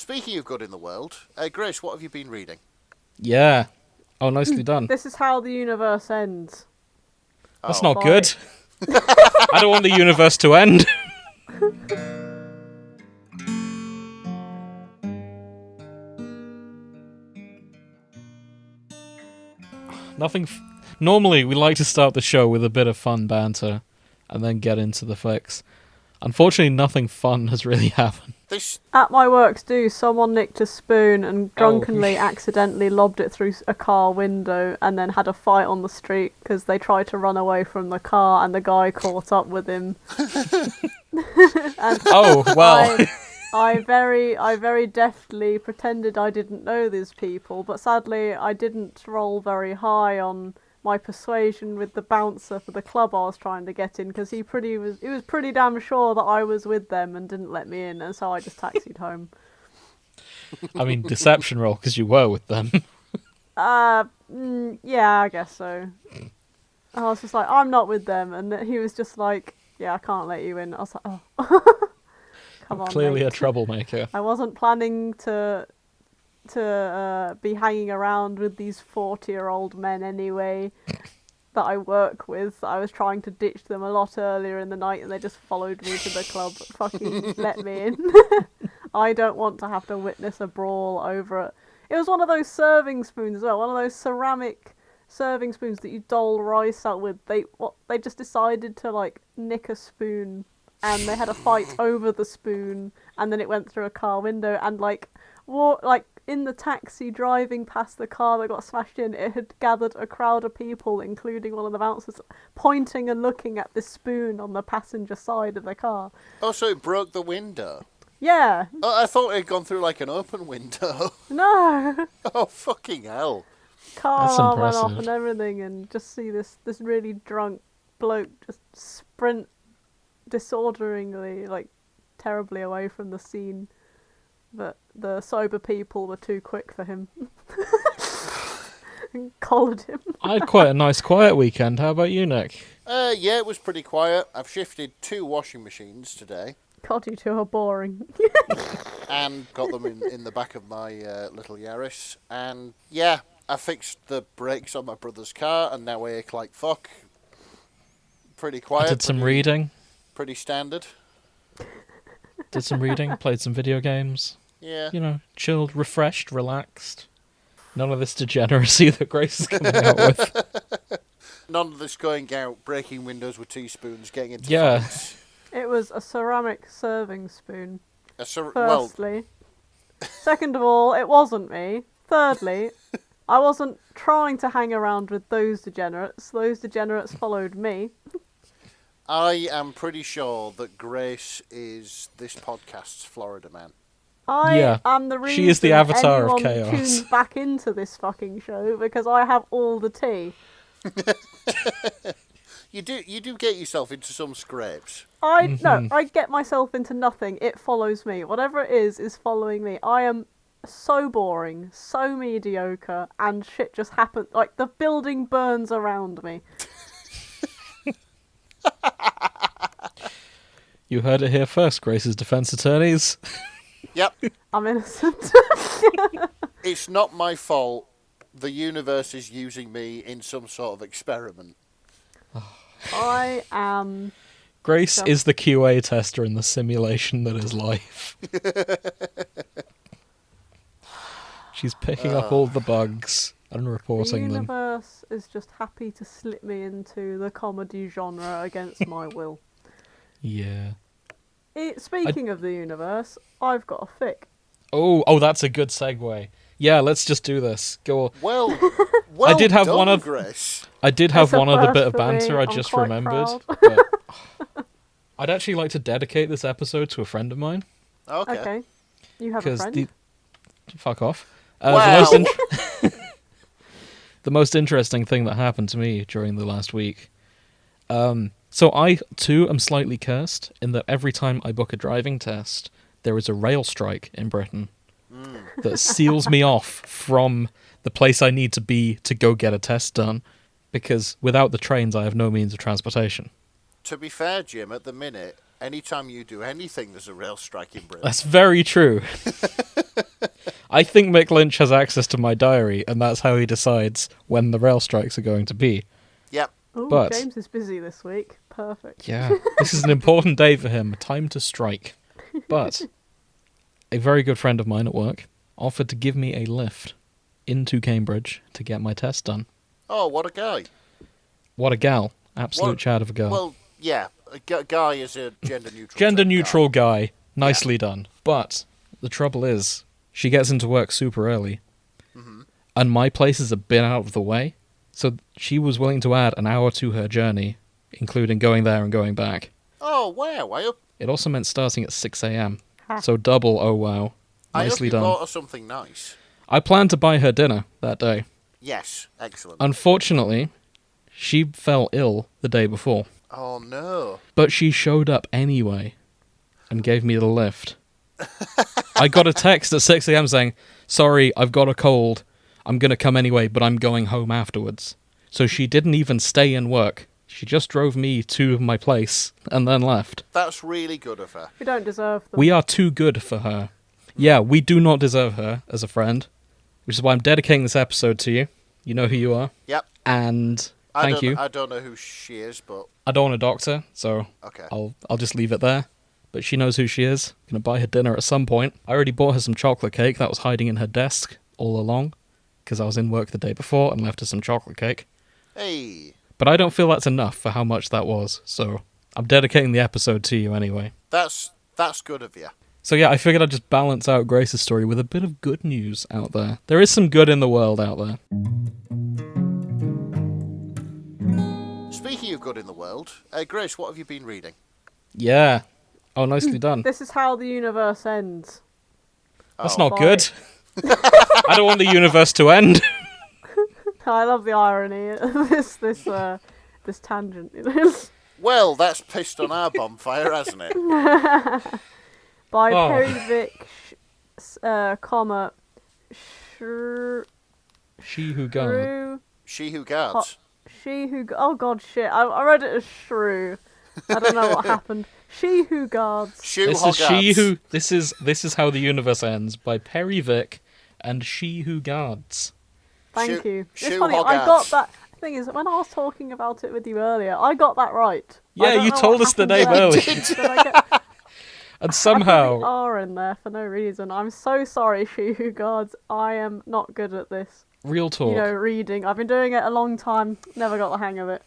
Speaking of good in the world, Grace, what have you been reading? Yeah. Oh, nicely done. This is how the universe ends. That's Oh. not good. I don't want the universe to end. Normally, we like to start the show with a bit of fun banter and then get into the fics. Unfortunately, nothing fun has really happened. At my works do, someone nicked a spoon and drunkenly accidentally lobbed it through a car window and then had a fight on the street because they tried to run away from the car and the guy caught up with him. And Oh, well. I very deftly pretended I didn't know these people, but sadly I didn't roll very high on my persuasion with the bouncer for the club I was trying to get in, because he was pretty damn sure that I was with them and didn't let me in, and so I just taxied home. I mean, deception roll, because you were with them. Yeah, I guess so. I was just like, I'm not with them, and he was just like, yeah, I can't let you in. I was like, oh. Come on, Clearly mate. a troublemaker. I wasn't planning to be hanging around with these 40-year-old men anyway that I work with. I was trying to ditch them a lot earlier in the night and they just followed me to the club. Fucking let me in. I don't want to have to witness a brawl over it. It was one of those serving spoons as well, one of those ceramic serving spoons that you dole rice out with. They just decided to like nick a spoon and they had a fight over the spoon and then it went through a car window and in the taxi driving past the car that got smashed in, it had gathered a crowd of people, including one of the bouncers, pointing and looking at this spoon on the passenger side of the car. Oh, so it broke the window? Yeah. Oh, I thought it had gone through like an open window. No. Oh, fucking hell. Car That's alarm went off impressive. and everything, and just see this really drunk bloke just sprint disorderingly, like, terribly away from the scene. But the sober people were too quick for him. And collared him. I had quite a nice quiet weekend. How about you, Nick? Yeah, it was pretty quiet. I've shifted 2 washing machines today. God, you two are boring. And got them in the back of my little Yaris. And yeah, I fixed the brakes on my brother's car and now I ache like fuck. Pretty quiet. I did some reading. Pretty standard. Did some reading, played some video games. Yeah. You know, chilled, refreshed, relaxed. None of this degeneracy that Grace is coming out with. None of this going out, breaking windows with teaspoons, getting into Yeah. fights. It was a ceramic serving spoon. Well, Firstly. Second of all, it wasn't me. Thirdly, I wasn't trying to hang around with those degenerates. Those degenerates followed me. I am pretty sure that Grace is this podcast's Florida man. I am the reason She is the avatar of anyone chaos. tuned back into this fucking show because I have all the tea. You do get yourself into some scrapes. No, I get myself into nothing. It follows me. Whatever it is following me. I am so boring, so mediocre, and shit just happens. Like, the building burns around me. You heard it here first, Grace's defense attorneys. Yep. I'm innocent. It's not my fault. The universe is using me in some sort of experiment. I am... Grace is the QA tester in the simulation that is life. She's picking up all the bugs and reporting The them. universe is just happy to slip me into the comedy genre against my will. Yeah. Speaking of the universe, I've got a fic. Oh, that's a good segue. Yeah, let's just do this. Go on. Well I did have done, one of Grace. I did have It's a one other first bit of for banter me. I I'm just quite remembered. proud. But I'd actually like to dedicate this episode to a friend of mine. Okay. You have a friend? Fuck off. Wow. The most interesting thing that happened to me during the last week. So I, too, am slightly cursed in that every time I book a driving test, there is a rail strike in Britain that seals me off from the place I need to be to go get a test done, because without the trains, I have no means of transportation. To be fair, Jim, at the minute, anytime you do anything, there's a rail strike in Britain. That's very true. I think Mick Lynch has access to my diary, and that's how he decides when the rail strikes are going to be. Yep. Ooh, But- James is busy this week. Perfect. Yeah, this is an important day for him. Time to strike. But a very good friend of mine at work offered to give me a lift into Cambridge to get my test done. Oh, what a guy. What a gal. Absolute What- chad of a girl. Well, yeah. Guy is a gender neutral. Gender term, neutral guy. guy. Nicely done. But the trouble is, she gets into work super early. Mm-hmm. And my place is a bit out of the way. So she was willing to add an hour to her journey, including going there and going back. Oh, wow. It also meant starting at 6 a.m. Ha. So double, oh wow. I hope Nicely you done. bought her something nice. I planned to buy her dinner that day. Yes. Excellent. Unfortunately, she fell ill the day before. Oh, no. But she showed up anyway and gave me the lift. I got a text at 6 a.m. saying, sorry, I've got a cold. I'm going to come anyway, but I'm going home afterwards. So she didn't even stay in work. She just drove me to my place and then left. That's really good of her. We don't deserve them. We are too good for her. Yeah, we do not deserve her as a friend, which is why I'm dedicating this episode to you. You know who you are. Yep. And thank you. I don't know who she is, but I don't want a doctor, so okay. I'll just leave it there. But she knows who she is. Gonna buy her dinner at some point. I already bought her some chocolate cake that was hiding in her desk all along, because I was in work the day before and left her some chocolate cake. Hey, But I don't feel that's enough for how much that was, so I'm dedicating the episode to you anyway. that's good of you. So yeah, I figured I'd just balance out Grace's story with a bit of good news out there. There is some good in the world out there. Speaking of good in the world, Grace, what have you been reading? Yeah. Oh, nicely done. This is how the universe ends. That's Oh. not good. I don't want the universe to end. I love the irony of this tangent. You know? Well, that's pissed on our bonfire, hasn't it? By Oh. perryvic, comma, shrew, She who guards. She Who Guards. she who. Oh god, shit! I read it as shrew. I don't know what happened. She who guards. This is she who. This is how the universe ends by perryvic and she who guards. Thank you. It's Shoe funny. I Hogards. got that. Thing is, when I was talking about it with you earlier, I got that right. I Yeah, don't you know told what us the happened name there. earlier. Did I get And I put the somehow, R in there for no reason? I'm so sorry, she who guards. I am not good at this. real talk. You know, reading. I've been doing it a long time. Never got the hang of it.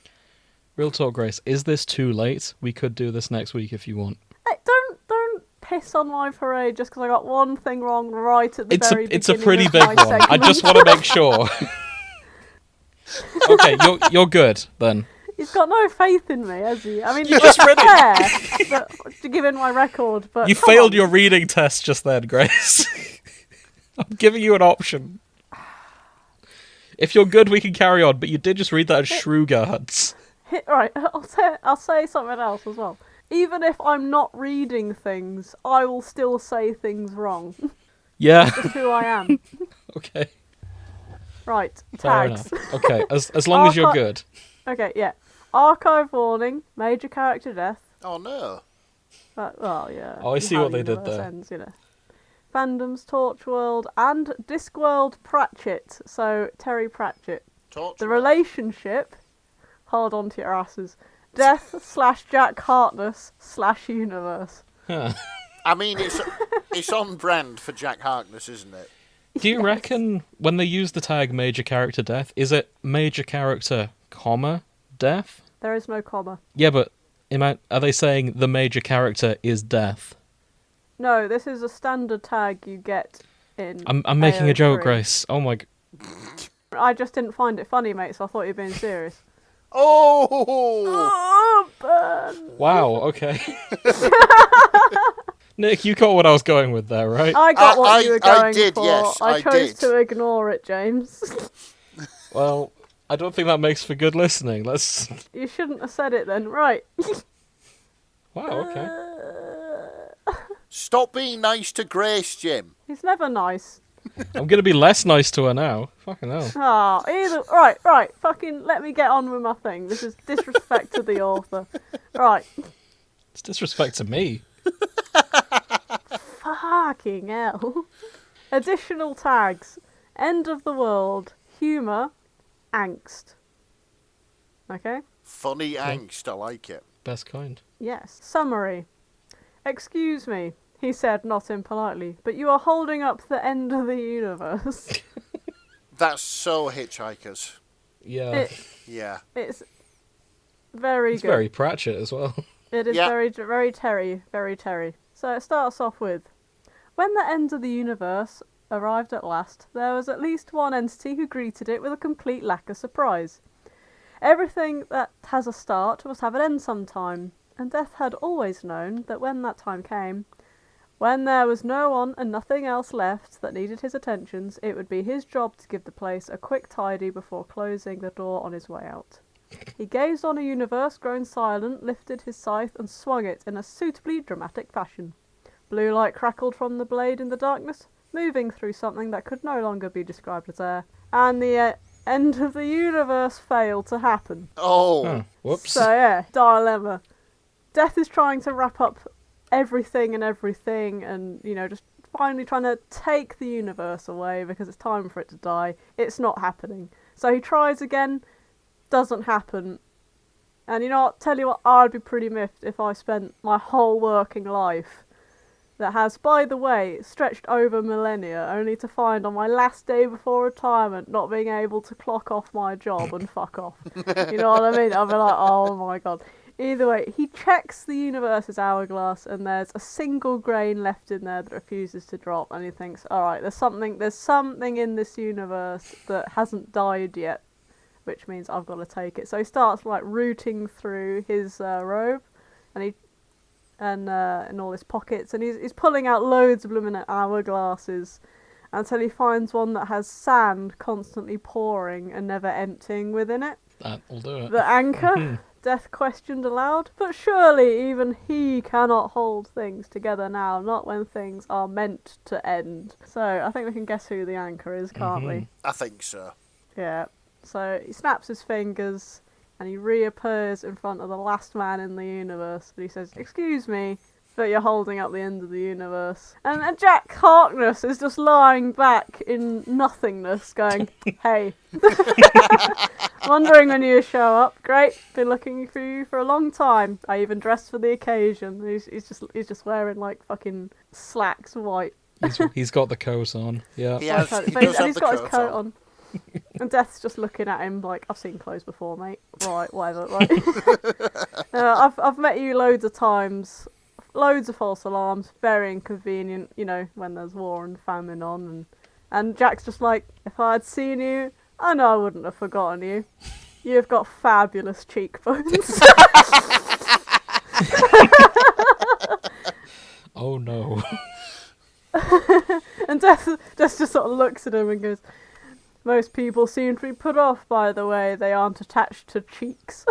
Real talk, Grace. Is this too late? We could do this next week if you want. Hey, don't piss on my parade just because I got one thing wrong right at the very beginning. It's a pretty of big my one. I segment. just want to make sure. Okay, you're good then. He's got no faith in me, has he? I mean, You it's just read it. fair to give in my record, but You come failed on. your reading test just then, Grace. I'm giving you an option. If you're good, we can carry on. But you did just read that as shewhoguards. Right, I'll say something else as well. Even if I'm not reading things, I will still say things wrng. Yeah. That's who I am. Okay. Right, Fair tags. enough. Okay. As long as you're good. Okay, yeah. Archive warning, major character death. Oh no. Well, yeah. Oh, I see how what the they did universe there. Ends, you know. Fandoms, Torch World, and Discworld Pratchett. So, Terry Pratchett. Torch. The relationship, hold on to your asses, Death/Jack Harkness/universe. Huh. I mean, it's on brand for Jack Harkness, isn't it? Do you reckon when they use the tag major character death, is it major character, comma, death? There is no comma. Yeah, but are they saying the major character is death? No, this is a standard tag you get in I'm making a joke, AO3. Grace. Oh my... I just didn't find it funny, mate, so I thought you were being serious. Oh! Oh, burn! Wow, okay. Nick, you caught what I was going with there, right? I got what you were I going did, for. yes, I chose did. to ignore it, James. Well, I don't think that makes for good listening. Let's... You shouldn't have said it then. Right. Wow, okay. Stop being nice to Grace, Jim. He's never nice. I'm gonna be less nice to her now. Fucking hell. Ah, right. Fucking let me get on with my thing. This is disrespect to the author. Right. It's disrespect to me. Fucking hell. Additional tags. End of the world. Humour. Angst. Okay? Funny angst, I like it. Best kind. Yes. Summary. Excuse me, he said, not impolitely, but you are holding up the end of the universe. That's so Hitchhikers. Yeah. Yeah. It's very It's good. very Pratchett as well. It is Yeah. very Terry, very Terry. So it starts off with, when the end of the universe arrived at last, there was at least one entity who greeted it with a complete lack of surprise. Everything that has a start must have an end sometime, and Death had always known that when that time came, when there was no one and nothing else left that needed his attentions, it would be his job to give the place a quick tidy before closing the door on his way out. He gazed on a universe grown silent, lifted his scythe and swung it in a suitably dramatic fashion. Blue light crackled from the blade in the darkness, moving through something that could no longer be described as air, and the end of the universe failed to happen. Oh. Oh, whoops. So yeah, dilemma. Death is trying to wrap up everything and, you know, just finally trying to take the universe away because it's time for it to die. It's not happening. So he tries again, doesn't happen. And you know what, tell you what, I'd be pretty miffed if I spent my whole working life that has, by the way, stretched over millennia, only to find on my last day before retirement not being able to clock off my job and fuck off. You know what I mean? I'll be like, oh my god. Either way, he checks the universe's hourglass and there's a single grain left in there that refuses to drop, and he thinks, alright, there's something in this universe that hasn't died yet, which means I've got to take it. So he starts like rooting through his robe and in all his pockets, and he's pulling out loads of luminant hourglasses until he finds one that has sand constantly pouring and never emptying within it. That'll do it. The anchor? Death questioned aloud. But surely even he cannot hold things together now, not when things are meant to end. So I think we can guess who the anchor is, can't we? I think so. Yeah. So he snaps his fingers and he reappears in front of the last man in the universe. And he says, excuse me, but you're holding up the end of the universe. And Jack Harkness is just lying back in nothingness going, hey. Wondering when you show up. Great. Been looking for you for a long time. I even dressed for the occasion. He's just wearing like fucking slacks white. He's got the coat on. Yeah. He does and have he's the got his coat coat on. on. And Death's just looking at him like, I've seen clothes before, mate. Right, whatever. Right. I've met you loads of times. Loads of false alarms. Very inconvenient, you know, when there's war and famine on. And Jack's just like, if I had seen you, I know I wouldn't have forgotten you. You've got fabulous cheekbones. Oh no. And Death just sort of looks at him and goes, most people seem to be put off by the way they aren't attached to cheeks.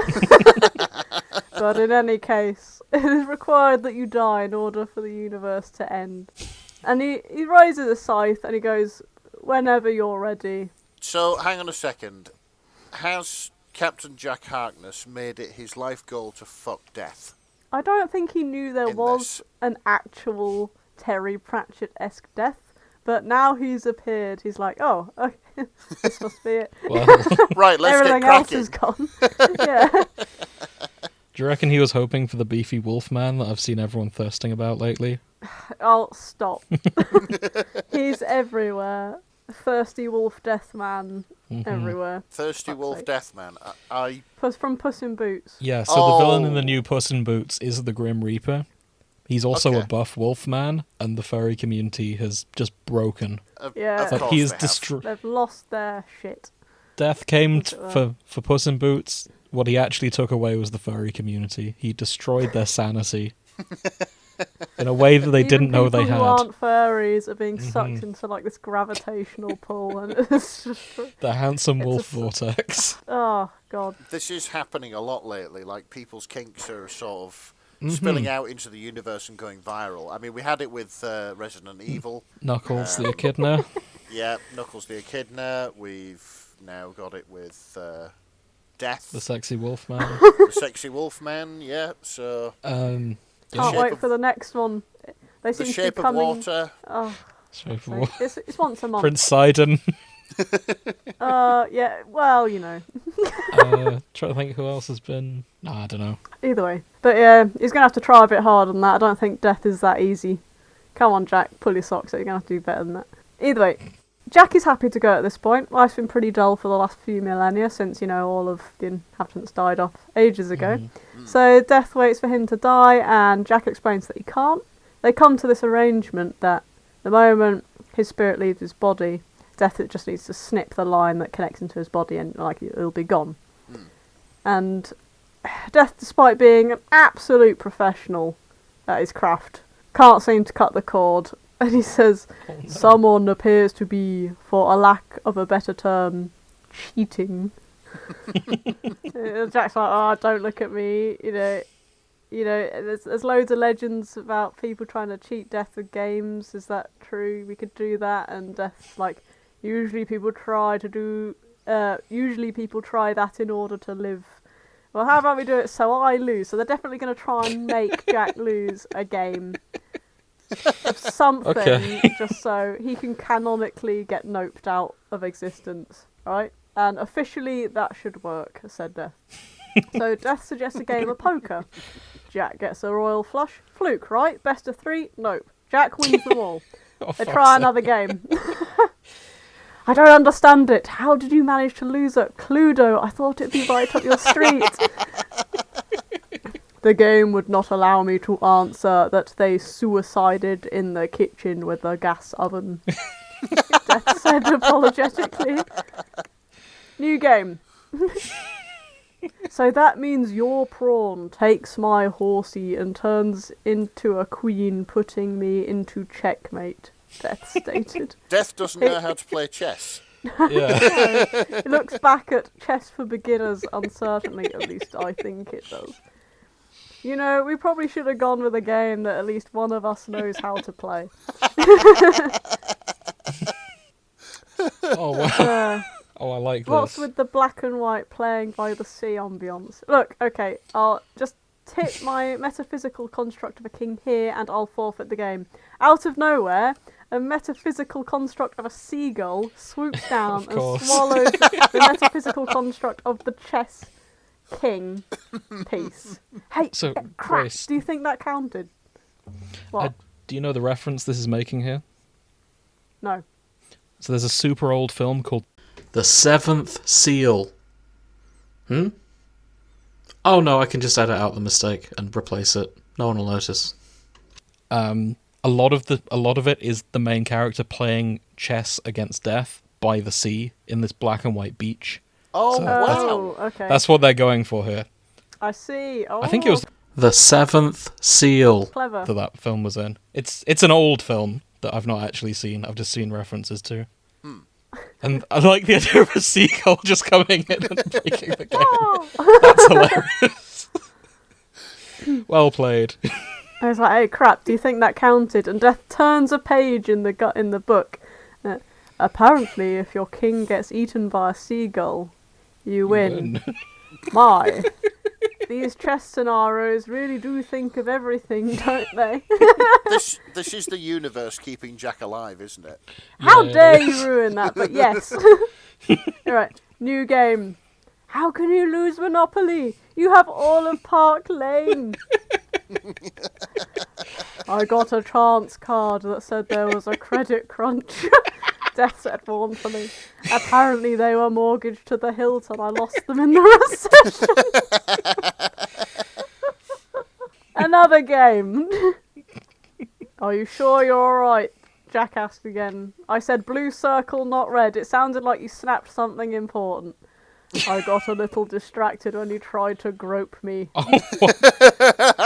But in any case, it is required that you die in order for the universe to end. And he raises a scythe and he goes, whenever you're ready. So, hang on a second. Has Captain Jack Harkness made it his life goal to fuck Death? I don't think he knew there In was this. an actual Terry Pratchett-esque death. But now he's appeared, he's like, oh, okay, this must be it. Well, Right, let's Everything get else cracking. is gone. Yeah. do you reckon he was hoping for the beefy wolf man that I've seen everyone thirsting about lately? Oh, stop. He's everywhere. Thirsty wolf death man everywhere. Thirsty Fuck's Wolf sake. Deathman. I From Puss in Boots. Yeah, so the villain in the Oh. new Puss in Boots is the Grim Reaper. He's also a Okay. buff wolf man, and the furry community has just broken. Yeah. Of But course he is they have. destroyed. They've lost their shit. Death came Look at that. for Puss in Boots. What he actually took away was the furry community. He destroyed their sanity in a way that they Even didn't know they people who had. aren't furries are being sucked into like this gravitational pull, and it's just, The handsome It's wolf a- vortex. oh god. This is happening a lot lately. Like, people's kinks are sort of Mm-hmm. spilling out into the universe and going viral. I mean, we had it with Resident Evil. Knuckles the Echidna. Yeah, Knuckles the Echidna. We've now got it with Death, The sexy wolf man. the sexy Wolfman. Yeah, so Can't Shape wait of- for the next one. They the seem to be Shape of coming. Water. Oh, Straightforward. It's once a month. Prince Sidon. Yeah, well, you know. Trying to think who else has been. Nah, I don't know. Either way. But yeah, he's going to have to try a bit hard on that. I don't think death is that easy. Come on, Jack, pull your socks out. You're going to have to do better than that. Either way, Jack is happy to go at this point. Life's been pretty dull for the last few millennia since, you know, all of the inhabitants died off ages ago. So death waits for him to die, and Jack explains that he can't. They come to this arrangement that the moment his spirit leaves his body, death just needs to snip the line that connects into his body and like it'll be gone. And death, despite being an absolute professional at his craft, can't seem to cut the cord. And he says, someone appears to be, for a lack of a better term, cheating. Jack's like, oh, don't look at me. You know, there's loads of legends about people trying to cheat death with games. Is that true? We could do that. And death's like, usually people try that in order to live. Well, how about we do it so I lose? So they're definitely going to try and make Jack lose a game of something, just so he can canonically get noped out of existence, right? And officially that should work, said Death. So Death suggests a game of poker. Jack gets a royal flush. Fluke, right? Best of 3? Nope. Jack wins them all. They try another game. I don't understand it. How did you manage to lose at Cluedo? I thought it'd be right up your street. The game would not allow me to answer that they suicided in the kitchen with a gas oven. Death said apologetically. New game. So that means your prawn takes my horsey and turns into a queen, putting me into checkmate, Death stated. Death doesn't know how to play chess. Yeah. It looks back at chess for beginners uncertainly, at least I think it does. You know, we probably should have gone with a game that at least one of us knows how to play. Oh, wow. Oh, I like this. What's with the black and white playing by the sea ambience? Look, okay, I'll just tip my metaphysical construct of a king here and I'll forfeit the game. Out of nowhere, a metaphysical construct of a seagull swoops down and swallows the metaphysical construct of the chess king piece. Hey, So, crap, Grace, do you think that counted? What? do you know the reference this is making here? No. So there's a super old film called The Seventh Seal. Oh no, I can just edit out the mistake and replace it. No one will notice. A lot of it is the main character playing chess against death by the sea in this black and white beach. Oh, So wow. Okay. That's what they're going for here. I see. Oh, I think it was The Seventh Seal clever. that film was in. It's an old film that I've not actually seen. I've just seen references to. And I like the idea of a seagull just coming in and breaking the game. Oh. That's hilarious. Well played. I was like, hey, crap, do you think that counted? And Death turns a page in the book. Apparently, if your king gets eaten by a seagull, you win. My. These chess scenarios really do think of everything, don't they? This is the universe keeping Jack alive, isn't it? How dare you ruin that, but yes. Alright, new game. How can you lose Monopoly? You have all of Park Lane. I got a chance card that said there was a credit crunch. Death said mournfully. Apparently they were mortgaged to the hilt and I lost them in the recession. Another game. Are you sure you're alright? Jack asked again. I said blue circle, not red. It sounded like you snapped something important. I got a little distracted when you tried to grope me.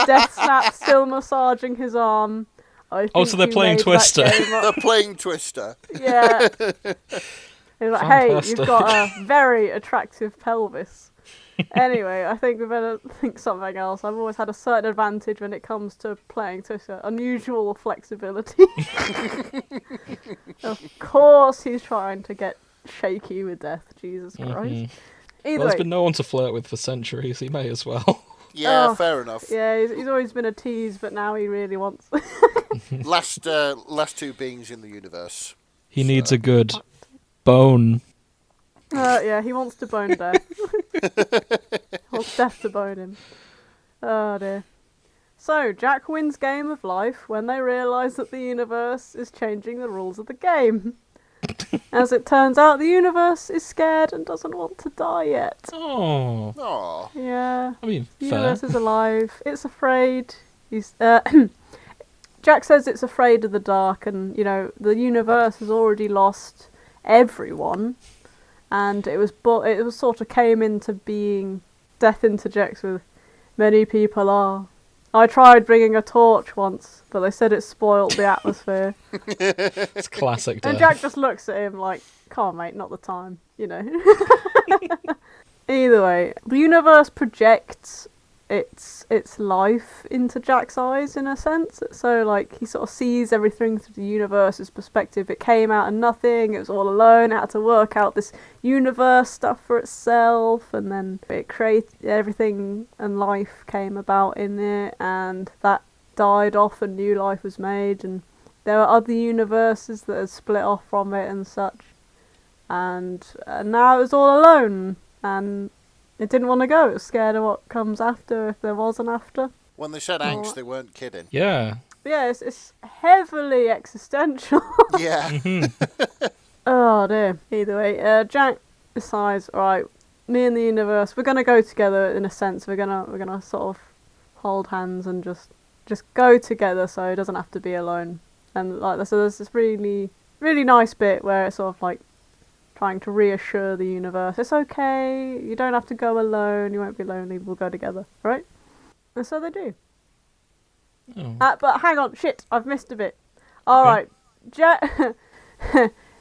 Death snapped, still massaging his arm. So they're playing Twister. They're playing Twister. Yeah. He's like, hey, you've got a very attractive pelvis. Anyway, I think we better think something else. I've always had a certain advantage when it comes to playing Twister. Unusual flexibility. Of course he's trying to get shaky with Death. Jesus Christ. Well, there's been no one to flirt with for centuries. He may as well. Yeah, Oh, fair enough. Yeah, he's always been a tease, but now he really wants. Last two beings in the universe. He needs a good bone. Yeah, he wants to bone Death. He wants Death to bone him. Oh dear. So, Jack wins Game of Life when they realise that the universe is changing the rules of the game. As it turns out, the universe is scared and doesn't want to die yet. Oh, Aww. Yeah. I mean, The fair. universe is alive. It's afraid. Jack says it's afraid of the dark, and the universe has already lost everyone. And it was sort of came into being. Death interjects with, "Many people are. I tried bringing a torch once, but they said it spoilt the atmosphere." It's classic And Death. Jack just looks at him like, "Come on, mate, not the time," Either way, the universe projects its life into Jack's eyes in a sense. So like he sort of sees everything through the universe's perspective. It came out of nothing. It was all alone. It had to work out this universe stuff for itself, and then it created everything, and life came about in it, and that died off, and new life was made, and there were other universes that had split off from it and such, and now it was all alone, and it didn't want to go. It was scared of what comes after, if there was an after. When they said angst, they weren't kidding. Yeah. But yeah, it's heavily existential. Yeah. Oh dear. Either way, Jack decides, alright, me and the universe, we're gonna go together in a sense. We're gonna sort of hold hands and just go together, so he doesn't have to be alone. And like so, there's this really really nice bit where it's sort of like trying to reassure the universe, it's okay, you don't have to go alone, you won't be lonely, we'll go together, right? And so they do. Oh. But hang on, shit, I've missed a bit. Alright,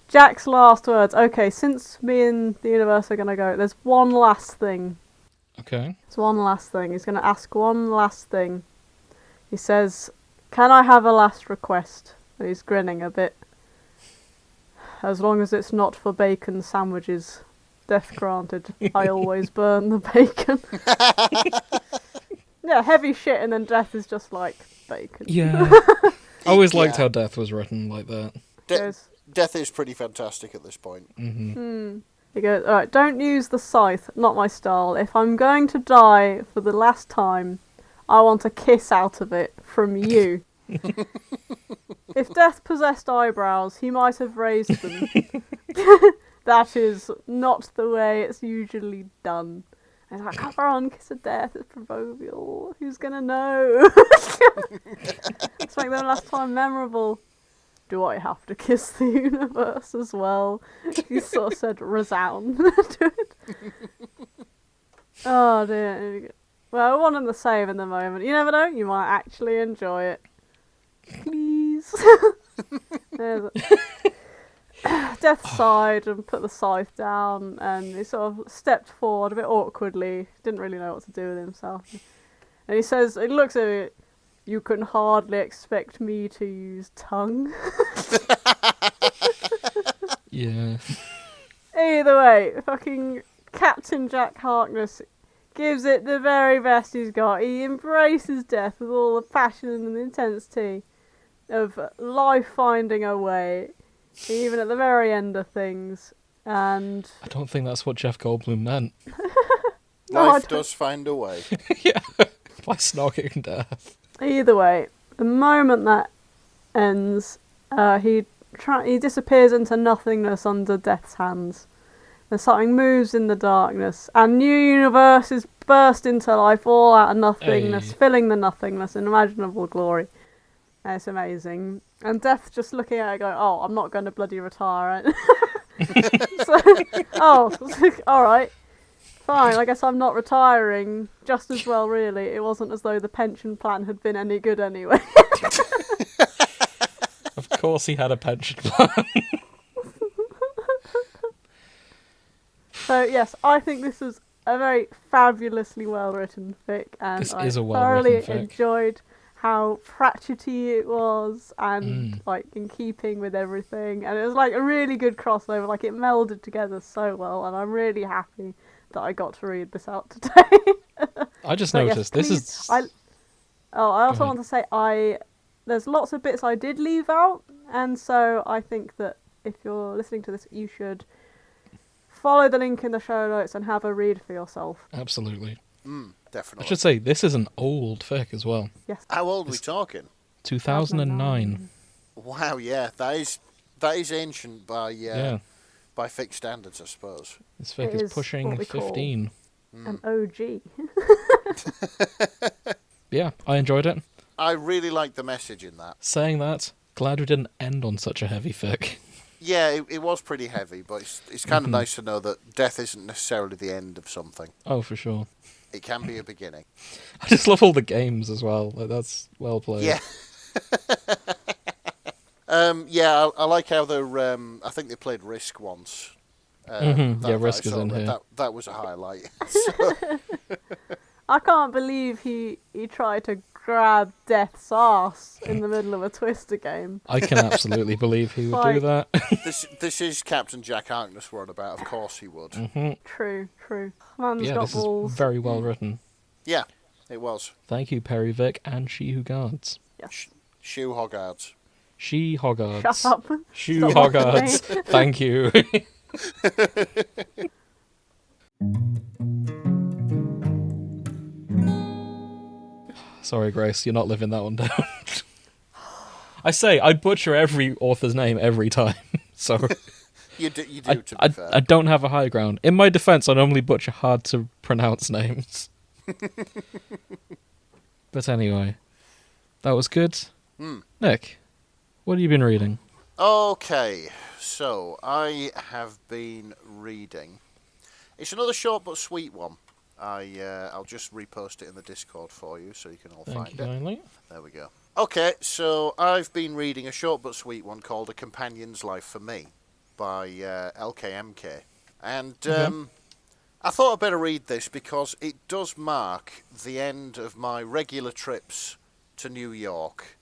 Jack's last words. Okay, since me and the universe are gonna go, there's one last thing. Okay. There's one last thing. He's gonna ask one last thing. He says, "Can I have a last request?" And he's grinning a bit. "As long as it's not for bacon sandwiches. Death granted. I always burn the bacon." Yeah, heavy shit, and then Death is just like, bacon. Yeah. I always liked Yeah. how Death was written like that. Goes, Death is pretty fantastic at this point. Mm-hmm. He goes, "Alright, don't use the scythe, not my style. If I'm going to die for the last time, I want a kiss out of it from you." If Death possessed eyebrows, he might have raised them. That is not the way it's usually done. And he's like, "Come on, kiss of Death, it's proverbial. Who's gonna know?" Let's make the last time memorable. "Do I have to kiss the universe as well?" He sort of said resound to it. Oh dear. Well, one and the same in the moment. You never know, you might actually enjoy it. Please. Death sighed and put the scythe down, and he sort of stepped forward a bit awkwardly. Didn't really know what to do with himself. And he says, he looks at it, "You can hardly expect me to use tongue." Yeah. Either way, fucking Captain Jack Harkness gives it the very best he's got. He embraces death with all the passion and the intensity of life finding a way, even at the very end of things. And I don't think that's what Jeff Goldblum meant. No, I Life don't- does find a way. Yeah. By snogging Death. either way, the moment that ends, he disappears into nothingness under Death's hands. There's something moves in the darkness, and new universes burst into life all out of nothingness, Hey. filling the nothingness in imaginable glory. And it's amazing. And Death's just looking at it going, "Oh, I'm not going to bloody retire." Alright. Fine, I guess I'm not retiring. Just as well, really. It wasn't as though the pension plan had been any good anyway. Of course he had a pension plan. So, yes, I think this was a very fabulously well-written fic, and This I is a well-written thoroughly fic. enjoyed how pratchety it was, and Mm. like in keeping with everything, and it was like a really good crossover, like it melded together so well, and I'm really happy that I got to read this out today. I just But yes, noticed this please, is. I also ahead. want to say there's lots of bits I did leave out, and so I think that if you're listening to this, you should follow the link in the show notes and have a read for yourself. Absolutely. I Definitely. should say this is an old fic as well. Yes. How old are we talking? 2009. Wow, yeah, that is ancient by Yeah. by fic standards, I suppose. This fic It is is pushing what we call 15. An OG. Yeah, I enjoyed it. I really like the message in that. Saying that, glad we didn't end on such a heavy fic. Yeah, it was pretty heavy, but it's kind of nice to know that death isn't necessarily the end of something. Oh, for sure. It can be a beginning. I just love all the games as well. Like, that's well played. Yeah. Yeah, I like how they're. I think they played Risk once. Yeah, Risk is in here. That was a highlight. So, I can't believe he tried to grab Death's ass in the middle of a Twister game. I can absolutely believe he would do that. this is Captain Jack Harkness we're on about. Of course he would. True. Man's Yeah, got this balls. is very well written. Yeah, it was. Thank you, perryvic and shewhoguards. Yes. Shewhoguards. Shewhoguards. Shut up. Shewhoguards. Thank you. Sorry, Grace, you're not living that one down. I say, I butcher every author's name every time, so You do, to be fair. I don't have a high ground. In my defense, I normally butcher hard to pronounce names. But anyway, that was good. Nick, what have you been reading? Okay, so I have been reading. It's another short but sweet one. I'll just repost it in the Discord for you so you can all Thank find you it. kindly. There we go. Okay, so I've been reading a short but sweet one called A Companion's Life for Me by lkmk. And I thought I'd better read this because it does mark the end of my regular trips to New York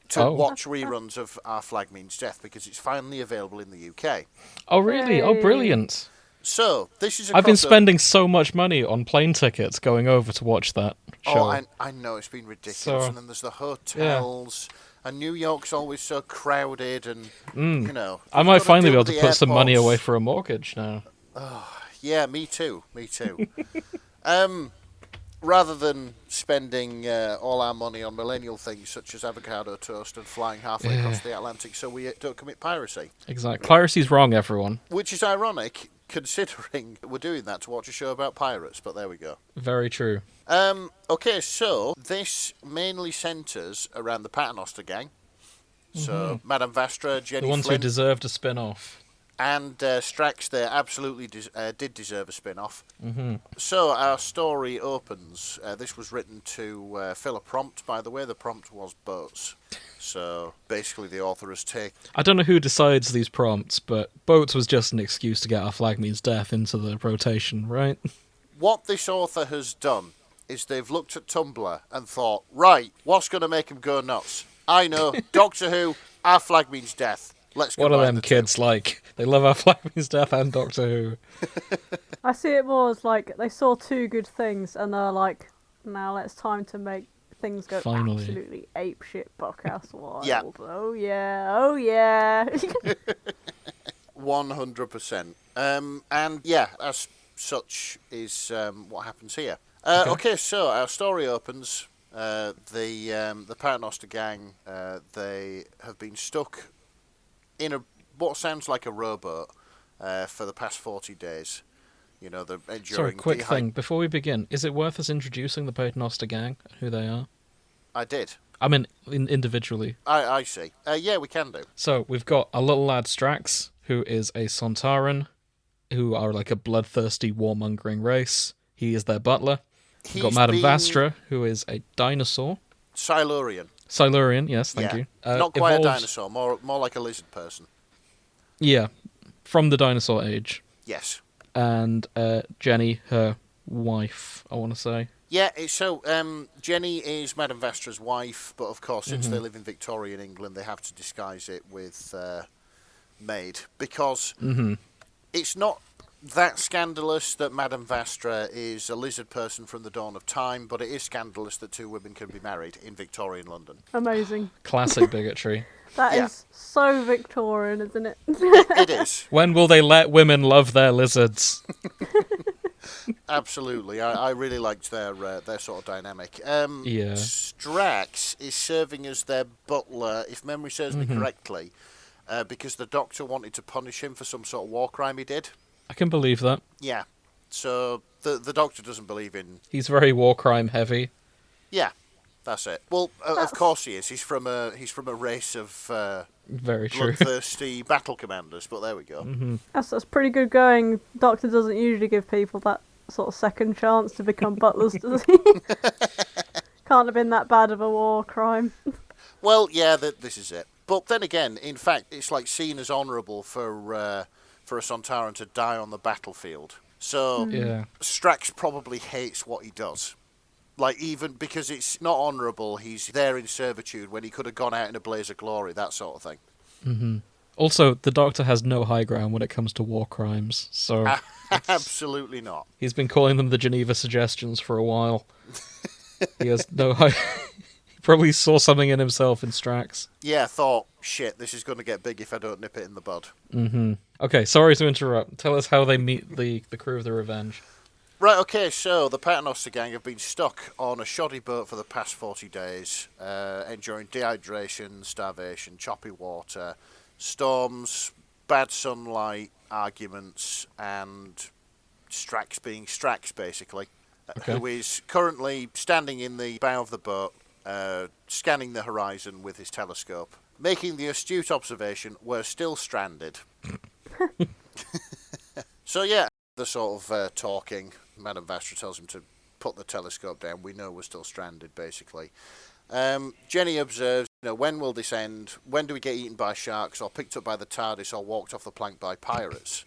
to watch reruns of Our Flag Means Death because it's finally available in the UK. Oh, really? Oh, Yay. brilliant. So, this is a I've been crossover- spending so much money on plane tickets going over to watch that show. Oh, I know, it's been ridiculous. So, and then there's the hotels, and New York's always so crowded, and, you know... I you've might gotta finally be deal able with to the put some money airports. away for a mortgage now. Yeah, me too. Rather than spending all our money on millennial things such as avocado toast and flying halfway across the Atlantic so we don't commit piracy. Exactly. Piracy's wrong, everyone. Which is ironic, considering we're doing that to watch a show about pirates, but there we go. Very true. Okay, so this mainly centres around the Paternoster gang. So, Madame Vastra, Jenny The ones who Flynn, deserved a spin-off. and Strax there absolutely did deserve a spin-off. So our story opens. This was written to fill a prompt, by the way. The prompt was boats. So basically the author has taken... I don't know who decides these prompts, but boats was just an excuse to get Our Flag Means Death into the rotation, right? What this author has done is they've looked at Tumblr and thought, right, what's going to make him go nuts? I know, Doctor Who, Our Flag Means Death. Let's What are combine them the two. kids like? They love Our Flag Means Death and Doctor Who. I see it more as like they saw two good things and they're like, now it's time to make things go Finally. absolutely apeshit Buckhouse Wild. Yeah. Oh yeah. 100%. And yeah, as such is what happens here. Okay, so our story opens. The Paternoster gang, they have been stuck in what sounds like a rowboat for the past 40 days. You know, they're enduring... Sorry, quick thing. Before we begin, is it worth us introducing the Paternoster gang, who they are? I did. I mean, individually. I see. Yeah, we can do. So, we've got a little lad Strax, who is a Sontaran, who are like a bloodthirsty, warmongering race. He is their butler. We've got Madame Vastra, who is a dinosaur. Silurian. Silurian, yes, thank Yeah. you. Not quite a evolved- dinosaur, more like a lizard person. Yeah, from the dinosaur age. Yes. And Jenny, her wife, I want to say. Yeah, so Jenny is Madame Vastra's wife, but of course, since they live in Victorian England, they have to disguise it with maid, because it's not that scandalous that Madame Vastra is a lizard person from the dawn of time, but it is scandalous that two women can be married in Victorian London. Amazing. Classic bigotry. That Yeah. is so Victorian, isn't it? It is. When will they let women love their lizards? Absolutely. I really liked their sort of dynamic. Yeah. Strax is serving as their butler, if memory serves me correctly, because the Doctor wanted to punish him for some sort of war crime he did. I can believe that. Yeah. So the Doctor doesn't believe in... He's very war crime heavy. Yeah, that's it. Well, of course he is. He's from a race of Very true. bloodthirsty battle commanders, but there we go. That's pretty good going. Doctor doesn't usually give people that sort of second chance to become butlers, does he? Can't have been that bad of a war crime. Well, yeah, this is it. But then again, in fact, it's like seen as honourable for a Sontaran to die on the battlefield. So Yeah. Strax probably hates what he does. Like, even because it's not honourable, he's there in servitude when he could have gone out in a blaze of glory, that sort of thing. Also, the Doctor has no high ground when it comes to war crimes, so Absolutely not. he's been calling them the Geneva Suggestions for a while. He has no high... He probably saw something in himself in Strax. Yeah, thought, shit, this is going to get big if I don't nip it in the bud. Okay, sorry to interrupt. Tell us how they meet the crew of the Revenge. Right, okay, so the Paternoster gang have been stuck on a shoddy boat for the past 40 days, enduring dehydration, starvation, choppy water, storms, bad sunlight, arguments, and Strax being Strax, basically, Okay. who is currently standing in the bow of the boat, scanning the horizon with his telescope, making the astute observation, we're still stranded. So yeah, the sort of talking, Madame Vastra tells him to put the telescope down, we know we're still stranded, basically. Jenny observes, when will this end? When do we get eaten by sharks, or picked up by the TARDIS, or walked off the plank by pirates?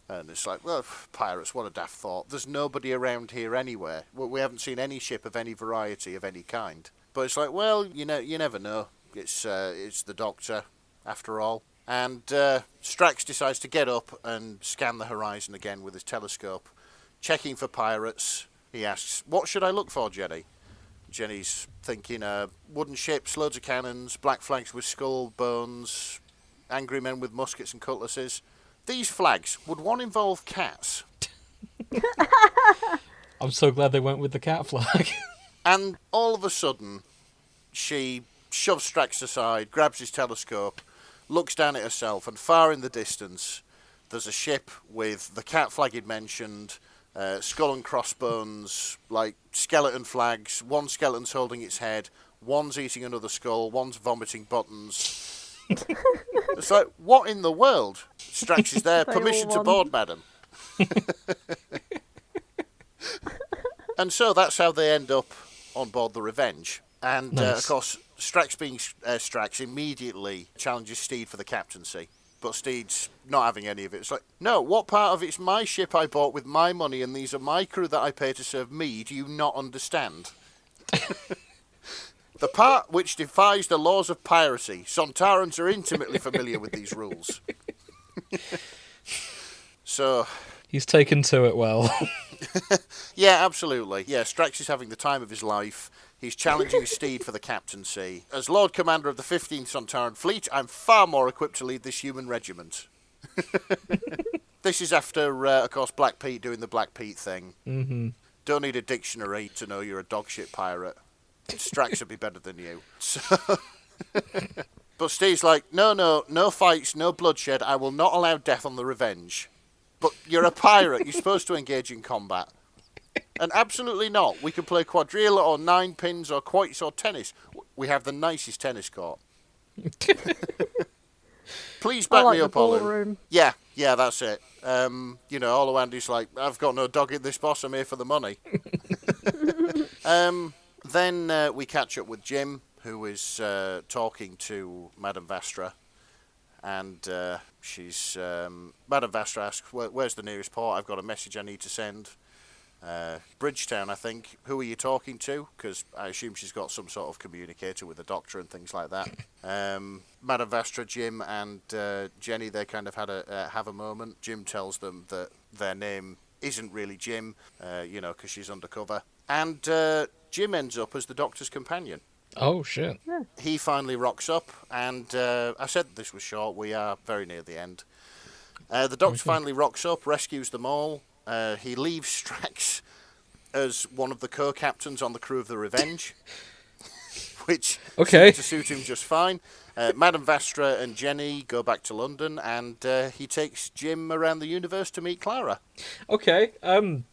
And it's like, well, pirates, what a daft thought. There's nobody around here anywhere. We haven't seen any ship of any variety of any kind. But it's like, well, you never know. It's the Doctor, after all. And Strax decides to get up and scan the horizon again with his telescope. Checking for pirates, he asks, what should I look for, Jenny? Jenny's thinking, wooden ships, loads of cannons, black flags with skull bones, angry men with muskets and cutlasses. These flags, would one involve cats? I'm so glad they went with the cat flag. And all of a sudden, she shoves Strax aside, grabs his telescope, looks down at herself, and far in the distance, there's a ship with the cat flag he'd mentioned, skull and crossbones, like skeleton flags. One skeleton's holding its head, one's eating another skull, one's vomiting buttons. It's like, what in the world? Strax is there. They Permission all to won. board, madam. And so that's how they end up on board the Revenge. And, Nice. of course, Strax being Strax immediately challenges Steed for the captaincy. But Steed's not having any of it. It's like, no, what part of it's my ship I bought with my money and these are my crew that I pay to serve me? Do you not understand? The part which defies the laws of piracy. Sontarans are intimately familiar with these rules. So... He's taken to it well. Yeah, absolutely. Yeah, Strax is having the time of his life. He's challenging Steed for the captaincy. As Lord Commander of the 15th Sontaran Fleet, I'm far more equipped to lead this human regiment. This is after, of course, Black Pete doing the Black Pete thing. Mm-hmm. Don't need a dictionary to know you're a dogshit pirate. Strax would be better than you. So but Steve's like, no fights, no bloodshed. I will not allow death on the Revenge. But you're a pirate. You're supposed to engage in combat. And absolutely not. We can play quadrille or nine pins or quoits or tennis. We have the nicest tennis court. Please back I like me the up, Olu. ballroom. Yeah, that's it. All around he's like, I've got no dog in this, boss. I'm here for the money. Then we catch up with Jim, who is talking to Madame Vastra. And she's... Madame Vastra asks, where's the nearest port? I've got a message I need to send. Bridgetown, I think. Who are you talking to? Because I assume she's got some sort of communicator with the Doctor and things like that. Madame Vastra, Jim, and Jenny, they kind of have a moment. Jim tells them that their name isn't really Jim, because she's undercover. And Jim ends up as the Doctor's companion. Oh, shit. Yeah. He finally rocks up, and I said this was short. We are very near the end. The Doctor finally rocks up, rescues them all. He leaves Strax as one of the co-captains on the crew of the Revenge, which seems to suit him just fine. Madame Vastra and Jenny go back to London, and he takes Jim around the universe to meet Clara. Okay.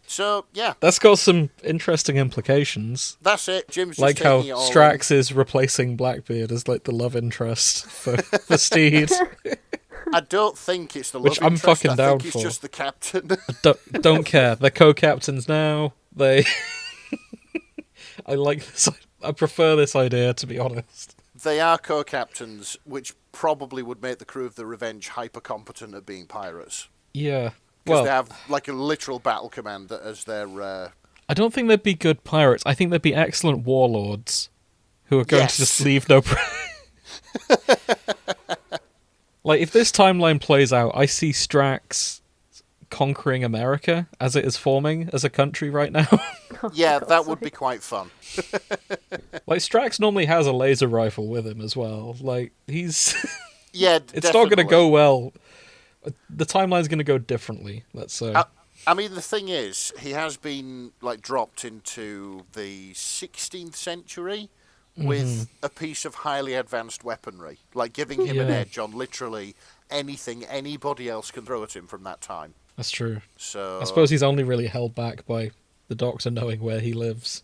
So, yeah. That's got some interesting implications. That's it. Jim's just like how taking it all Strax is replacing Blackbeard as like the love interest for Steed. I don't think it's the love Which I'm interest. fucking down I think for. it's just the captain. Don't care. They're co-captains now. They. I like this. I prefer this idea, to be honest. They are co-captains, which probably would make the crew of the Revenge hyper-competent at being pirates. Yeah. Because they have like a literal battle commander as their... I don't think they'd be good pirates. I think they'd be excellent warlords who are going to just leave no... Like, if this timeline plays out, I see Strax conquering America as it is forming as a country right now. Yeah, that would be quite fun. Like, Strax normally has a laser rifle with him as well. Like, he's... Yeah, it's not going to go well. The timeline's going to go differently, let's say. I mean, the thing is, he has been, like, dropped into the 16th century with a piece of highly advanced weaponry, like giving him an edge on literally anything anybody else can throw at him from that time. That's true. So I suppose he's only really held back by the Doctor knowing where he lives.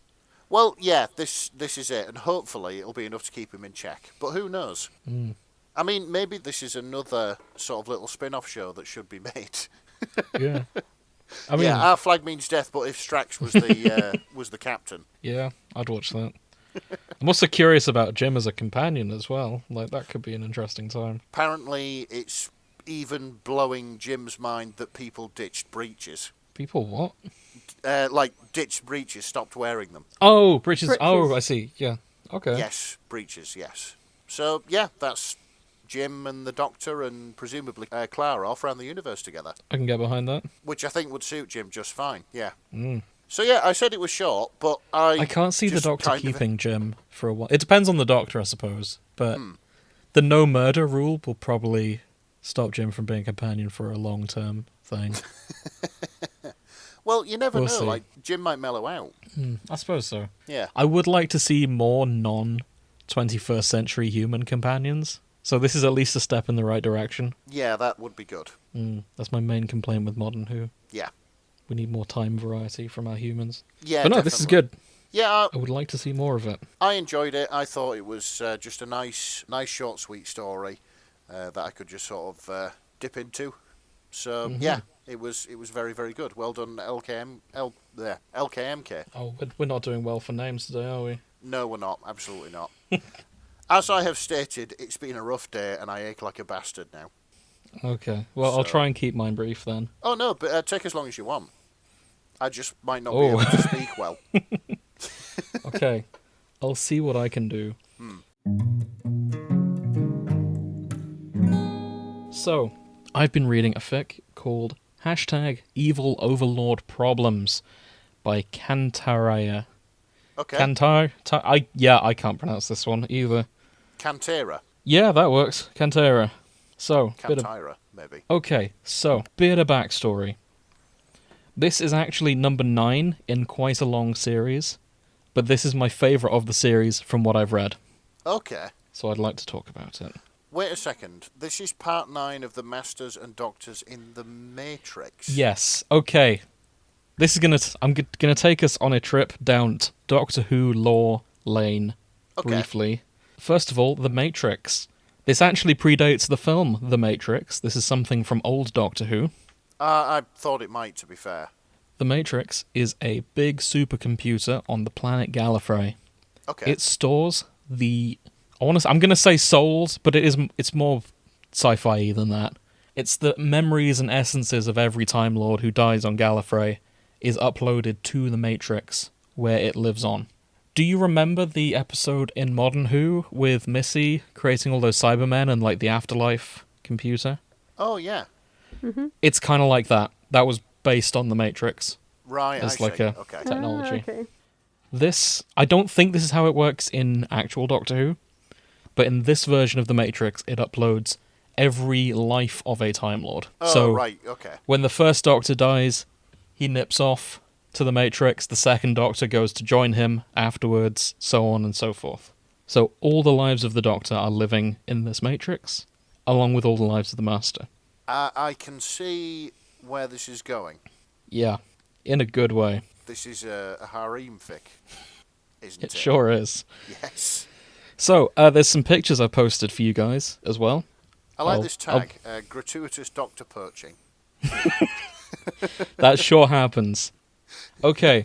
Well, yeah, this is it, and hopefully it'll be enough to keep him in check. But who knows? I mean, maybe this is another sort of little spin-off show that should be made. Yeah. I mean, yeah, our flag means death, but if Strax was the was the captain, yeah, I'd watch that. I'm also curious about Jim as a companion as well. Like, that could be an interesting time. Apparently, it's even blowing Jim's mind that people ditched breeches. People what? Like, ditched breeches, stopped wearing them. Oh, breeches. Oh, I see. Yeah. Okay. Yes, breeches, yes. So, yeah, that's Jim and the Doctor and presumably Clara off around the universe together. I can get behind that. Which I think would suit Jim just fine, yeah. Mm. So, yeah, I said it was short, but I can't see the just Doctor kind of- keeping Jim for a while. It depends on the Doctor, I suppose. But the no murder rule will probably stop Jim from being a companion for a long-term thing. Well, you never We'll know. see. Like, Jim might mellow out. I suppose so. Yeah. I would like to see more non-21st century human companions. So this is at least a step in the right direction. Yeah, that would be good. That's my main complaint with Modern Who. Yeah. We need more time variety from our humans. Yeah, But no, definitely. this is good. Yeah, I would like to see more of it. I enjoyed it. I thought it was just a nice, short, sweet story that I could just sort of dip into. So yeah, it was very, very good. Well done, LKMK. Oh, we're not doing well for names today, are we? No, we're not. Absolutely not. As I have stated, it's been a rough day, and I ache like a bastard now. Okay. Well, I'll try and keep mine brief then. Oh no, but take as long as you want. I just might not be able to speak well. Okay. I'll see what I can do. So, I've been reading a fic called #EvilOverlordProblems by Kantayra. Okay. I can't pronounce this one either. Kantayra. Yeah, that works. Kantayra. So, Kantayra, maybe. Okay, so, bit of backstory. This is actually number 9 in quite a long series, but this is my favourite of the series from what I've read. Okay. So I'd like to talk about it. Wait a second. This is part 9 of the Masters and Doctors in the Matrix. Yes, okay. This is I'm gonna take us on a trip down Doctor Who lore lane, briefly. First of all, The Matrix. This actually predates the film The Matrix. This is something from old Doctor Who. I thought it might, to be fair. The Matrix is a big supercomputer on the planet Gallifrey. Okay. It stores I'm going to say souls, but it's more sci-fi than that. It's the memories and essences of every Time Lord who dies on Gallifrey is uploaded to the Matrix, where it lives on. Do you remember the episode in Modern Who with Missy creating all those Cybermen and like the afterlife computer? Oh, yeah. It's kind of like that. That was based on the Matrix. Right, As I like see. a Okay. technology. Okay. This, I don't think this is how it works in actual Doctor Who, but in this version of the Matrix, it uploads every life of a Time Lord. Oh, So right, okay. when the first Doctor dies, he nips off to the Matrix, the second Doctor goes to join him afterwards, so on and so forth. So all the lives of the Doctor are living in this Matrix, along with all the lives of the Master. I can see where this is going. Yeah, in a good way. This is a harem fic, isn't it? It sure is. Yes. So, there's some pictures I posted for you guys as well. I like I'll- this tag, gratuitous doctor poaching. That sure happens. Okay,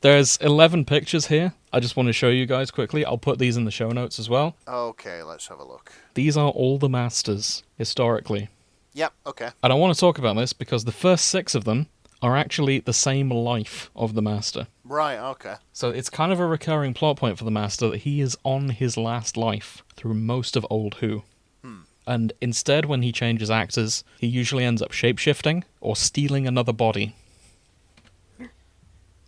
there's 11 pictures here. I just want to show you guys quickly. I'll put these in the show notes as well. Okay, let's have a look. These are all the Masters, historically. Yep, okay. And I want to talk about this because the first 6 of them are actually the same life of the Master. Right, okay. So it's kind of a recurring plot point for the Master that he is on his last life through most of Old Who. And instead, when he changes actors, he usually ends up shapeshifting or stealing another body.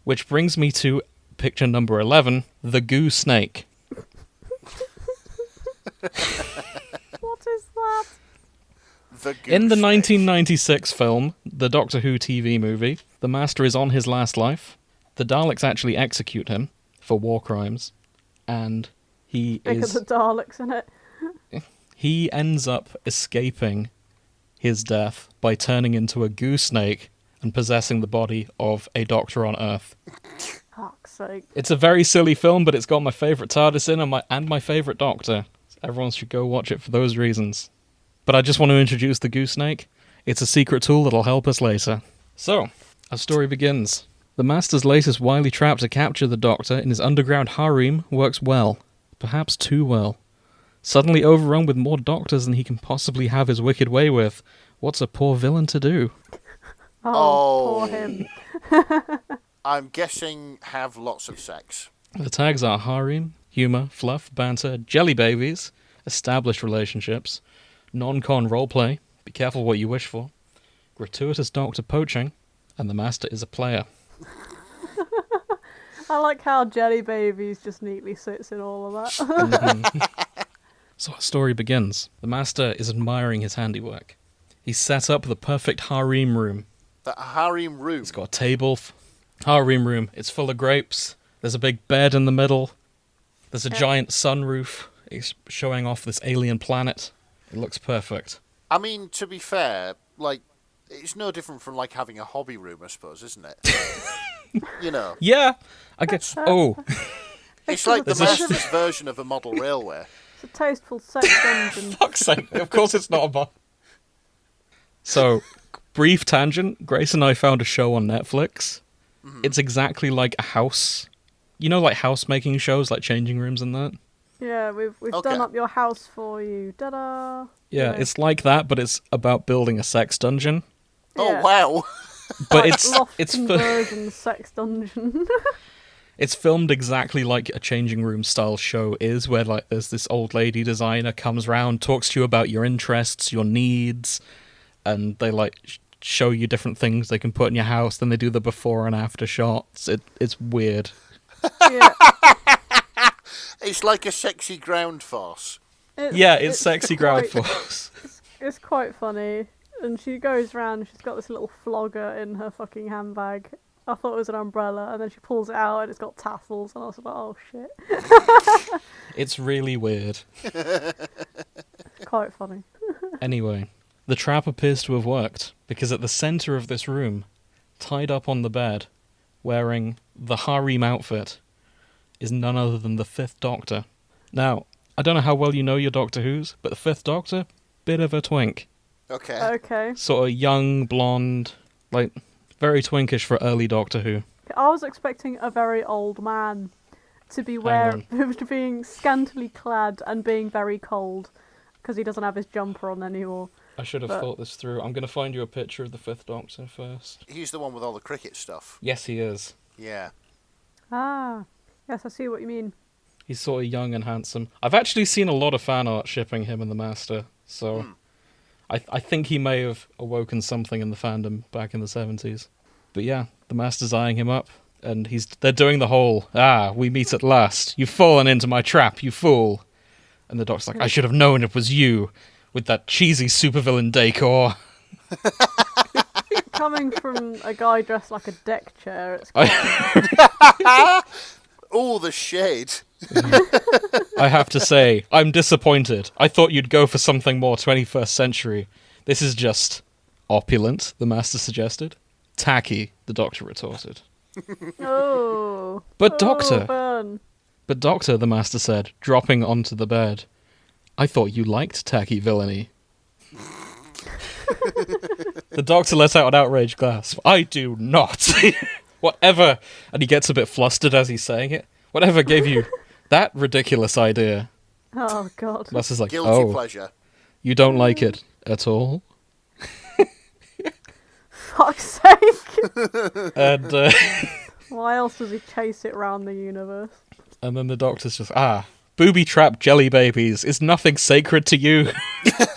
Which brings me to picture number 11, the Goo Snake. What is that? The In the goose 1996 film, the Doctor Who TV movie, the Master is on his last life. The Daleks actually execute him for war crimes, and he Because is of the Daleks in it. he ends up escaping his death by turning into a goo snake and possessing the body of a Doctor on Earth. Fuck's sake. It's a very silly film, but it's got my favourite TARDIS in and my favourite Doctor. Everyone should go watch it for those reasons. But I just want to introduce the goo snake. It's a secret tool that'll help us later. So, our story begins. The Master's latest wily trap to capture the Doctor in his underground harem works well. Perhaps too well. Suddenly overrun with more Doctors than he can possibly have his wicked way with. What's a poor villain to do? Oh, poor him. I'm guessing have lots of sex. The tags are harem, humour, fluff, banter, jelly babies, established relationships, non-con roleplay, be careful what you wish for, gratuitous Doctor poaching, and the Master is a player. I like how Jelly Babies just neatly sits in all of that. So our story begins. The Master is admiring his handiwork. He's set up the perfect harem room. The harem room. It's got a table. Harem room. It's full of grapes. There's a big bed in the middle. There's a giant sunroof. It's showing off this alien planet. It looks perfect. I mean, to be fair, like, it's no different from, like, having a hobby room, I suppose, isn't it? You know. Yeah, I guess. Oh, It's like the There's a- Master's version of a model railway. It's a tasteful sex dungeon. fuck's sake! Of course, it's not a bar. So, brief tangent. Grace and I found a show on Netflix. It's exactly like a house. You know, like house making shows, like changing rooms and that. Yeah, we've Okay. done up your house for you. Ta-da! Yeah, it's like that, but it's about building a sex dungeon. Oh, Yeah. wow. But Like it's loft it's conversion sex dungeon. it's filmed exactly like a changing room style show is, where like there's this old lady designer comes round, talks to you about your interests, your needs, and they like show you different things they can put in your house. Then they do the before and after shots. It's weird. Yeah. It's like a sexy ground force. It's sexy ground quite- force. It's quite funny. And she goes round, she's got this little flogger in her fucking handbag. I thought it was an umbrella, and then she pulls it out and it's got tassels, and I was like, oh shit. It's really weird. Quite funny. Anyway, the trap appears to have worked, because at the centre of this room, tied up on the bed, wearing the harem outfit, is none other than the Fifth Doctor. Now, I don't know how well you know your Doctor Who's, but the Fifth Doctor, bit of a twink. Okay. Okay. Sort of young, blonde, like, very twinkish for early Doctor Who. I was expecting a very old man to be to being scantily clad and being very cold, because he doesn't have his jumper on anymore. I should have But- thought this through. I'm going to find you a picture of the Fifth Doctor first. He's the one with all the cricket stuff. Yes, he is. Yeah. Ah, yes, I see what you mean. He's sort of young and handsome. I've actually seen a lot of fan art shipping him and the Master, so I think he may have awoken something in the fandom back in the 70s. But yeah, the Master's eyeing him up, and they're doing the whole, we meet at last. You've fallen into my trap, you fool. And the Doctor's like, I should have known it was you, with that cheesy supervillain decor. Coming from a guy dressed like a deck chair, it's Oh, the shade. I have to say, I'm disappointed. I thought you'd go for something more 21st century. This is just opulent, the Master suggested. Tacky, the Doctor retorted. Oh. But Doctor, Burn. but Doctor, the Master said, dropping onto the bed. I thought you liked tacky villainy. The Doctor let out an outraged gasp. I do not. Whatever, and he gets a bit flustered as he's saying it. Whatever gave you that ridiculous idea? Oh, God. Master's like, Guilty pleasure. you don't like it at all? Fuck's sake. And Why else does he chase it round the universe? and then the Doctor's just, booby trap jelly babies. Is nothing sacred to you?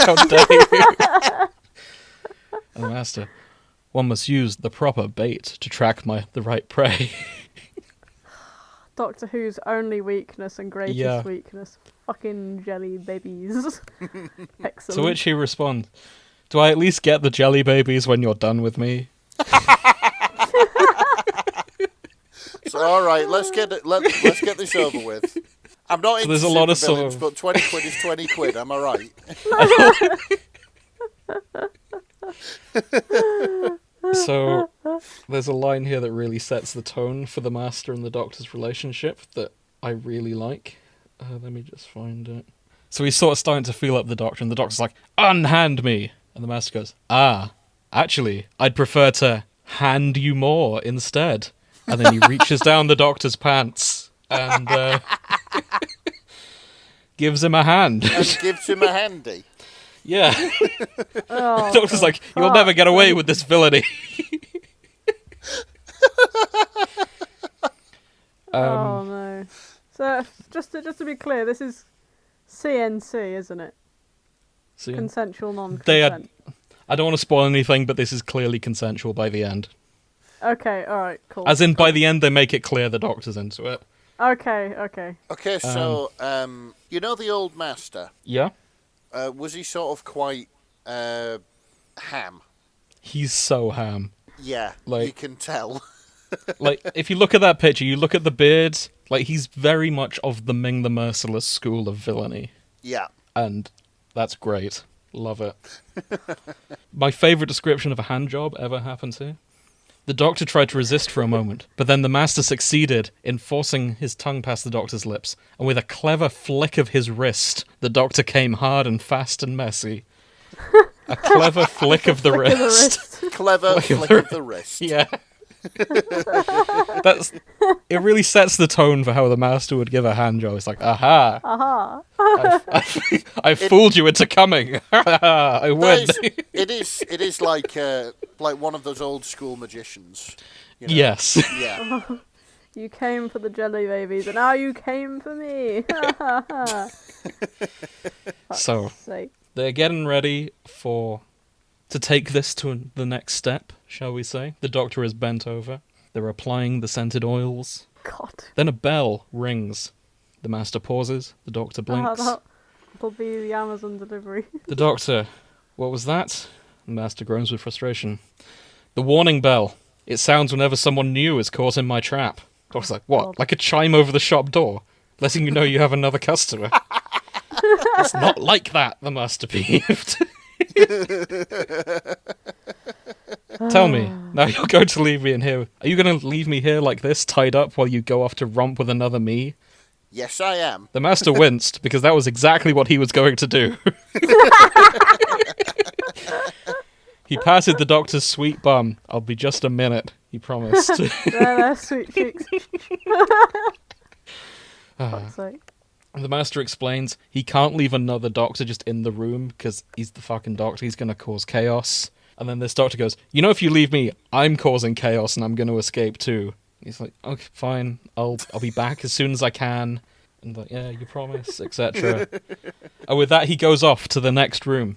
How dare you? And the Master, one must use the proper bait to track the right prey. Doctor Who's only weakness and greatest Yeah. weakness. Fucking jelly babies. Excellent. To which he responds, do I at least get the jelly babies when you're done with me? So, all right, let's get this over with. I'm not into there's a lot of sort supervillains, of- but 20 quid is 20 quid. Am I right? So there's a line here that really sets the tone for the Master and the Doctor's relationship that I really like. Let me just find it. So he's sort of starting to feel up the Doctor, and the Doctor's like, unhand me! And the Master goes, actually, I'd prefer to hand you more instead. And then he reaches down the Doctor's pants and gives him a hand. And gives him a handy. Yeah. Oh, The Doctor's like, you'll never get away with this villainy. oh no. So just to be clear, this is CNC, isn't it? See, Consensual they non-consent. I don't want to spoil anything, but this is clearly consensual by the end. Okay, alright, cool. As in, by the end, they make it clear the Doctor's into it. Okay. Okay, so, you know the old Master? Yeah? Was he sort of quite ham? He's so ham. Yeah, Like- you can tell. Like, if you look at that picture, you look at the beard, like, he's very much of the Ming the Merciless school of villainy. Yeah. And that's great. Love it. My favourite description of a hand job ever happened to. The Doctor tried to resist for a moment, but then the Master succeeded in forcing his tongue past the Doctor's lips, and with a clever flick of his wrist, the Doctor came hard and fast and messy. A clever flick of the Flick of the wrist. wrist. Clever flick of the wrist. Yeah. It really sets the tone for how the Master would give a hand job. It's like, aha, Aha. I fooled you into coming. I win. It is like one of those old school magicians. You know? Yes. Yeah. You came for the jelly babies, and now you came for me. So Sake. they're getting ready to take this to the next step, shall we say. The Doctor is bent over. They're applying the scented oils. God. Then a bell rings. The Master pauses. The Doctor blinks. That'll be the Amazon delivery. The Doctor, what was that? The Master groans with frustration. The warning bell. It sounds whenever someone new is caught in my trap. Doctor's like, what? God. Like a chime over the shop door? Letting you know you have another customer. It's not like that, the Master peeved. Tell me, now you're going to leave me in here. Are you going to leave me here like this, tied up, while you go off to romp with another me? Yes, I am. The Master winced, because that was exactly what he was going to do. He patted the Doctor's sweet bum. I'll be just a minute, he promised. They're sweet cheeks. Ah. Fuck's sake. The Master explains he can't leave another doctor just in the room because he's the fucking doctor. He's going to cause chaos. And then this doctor goes, you know, if you leave me, I'm causing chaos and I'm going to escape too. He's like, okay, fine. I'll be back as soon as I can. And like, yeah, you promise, etc. And with that, he goes off to the next room.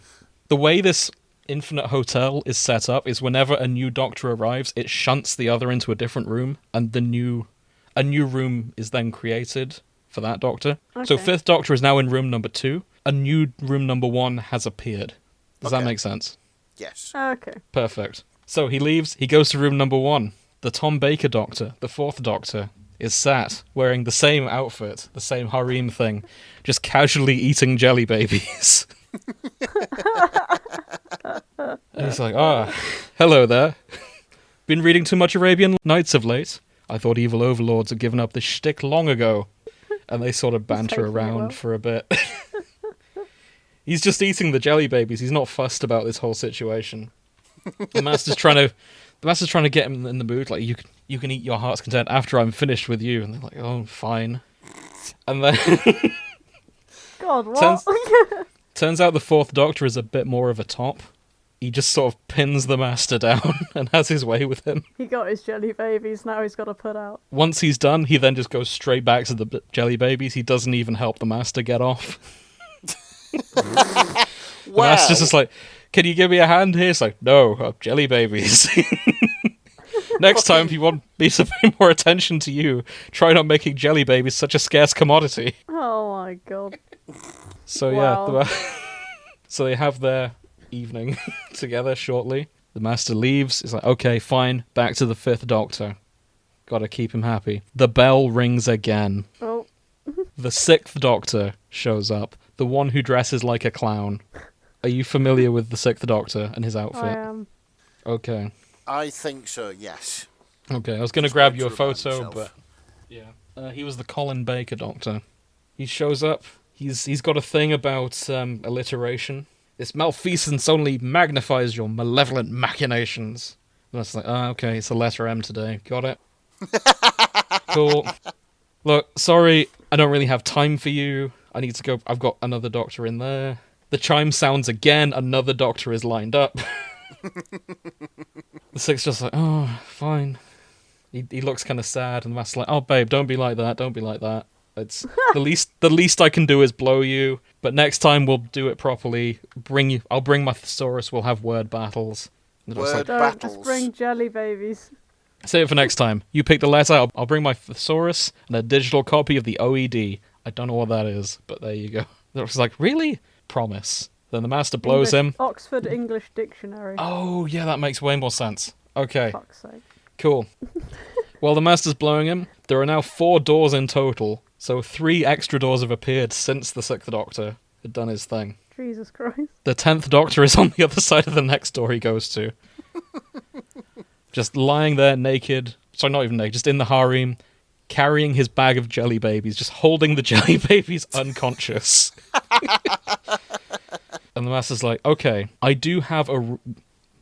The way this infinite hotel is set up is whenever a new doctor arrives, it shunts the other into a different room, and a new room is then created for that doctor. Okay. So fifth doctor is now in room number 2. A new room number 1 has appeared. Does that make sense? Yes. Okay. Perfect. So he leaves, he goes to room number 1. The Tom Baker doctor, the fourth doctor, is sat wearing the same outfit, the same harem thing, just casually eating jelly babies. And he's like, hello there. Been reading too much Arabian Nights of late? I thought evil overlords had given up the shtick long ago. And they sort of banter around for a bit. He's just eating the jelly babies. He's not fussed about this whole situation. The Master's trying to get him in the mood. Like, you can eat your heart's content after I'm finished with you. And they're like, oh, fine. And then God, what? turns out the fourth doctor is a bit more of a top. He just sort of pins the Master down and has his way with him. He got his jelly babies, now he's got to put out. Once he's done, he then just goes straight back to the jelly babies. He doesn't even help the Master get off. The Master's just like, can you give me a hand here? It's like, no, jelly babies. Next time, if you want me to pay more attention to you, try not making jelly babies such a scarce commodity. Oh my god. So Wow. yeah, so they have their evening together shortly. The Master leaves. He's like, okay, fine, back to the fifth doctor. Gotta keep him happy. The bell rings again. Oh. The sixth doctor shows up. The one who dresses like a clown. Are you familiar with the sixth doctor and his outfit? I am. Okay. I think so, yes. Okay, I was gonna grab you a photo, but yeah. He was the Colin Baker doctor. He shows up. He's got a thing about alliteration. This malfeasance only magnifies your malevolent machinations. And I was like, okay, it's a letter M today. Got it. Cool. Look, sorry, I don't really have time for you. I need to go. I've got another doctor in there. The chime sounds again. Another doctor is lined up. The six's just like, oh, fine. He looks kind of sad, and the Master's like, oh, babe, don't be like that. Don't be like that. It's the least I can do is blow you. But next time we'll do it properly. I'll bring my thesaurus. We'll have word battles. Word Don't battles. just bring jelly babies. Save it for next time. You pick the letter. I'll bring my thesaurus and a digital copy of the OED. I don't know what that is, but there you go. It was like, really? Promise. Then the Master blows him. Oxford English Dictionary. Oh, yeah, that makes way more sense. Okay, Fuck's sake. cool. While the Master's blowing him, there are now 4 doors in total. So 3 extra doors have appeared since the 6th Doctor had done his thing. Jesus Christ. The 10th Doctor is on the other side of the next door he goes to. Just lying there naked. Sorry, not even naked, just in the harem, carrying his bag of jelly babies, just holding the jelly babies unconscious. And the Master's like, okay, I do have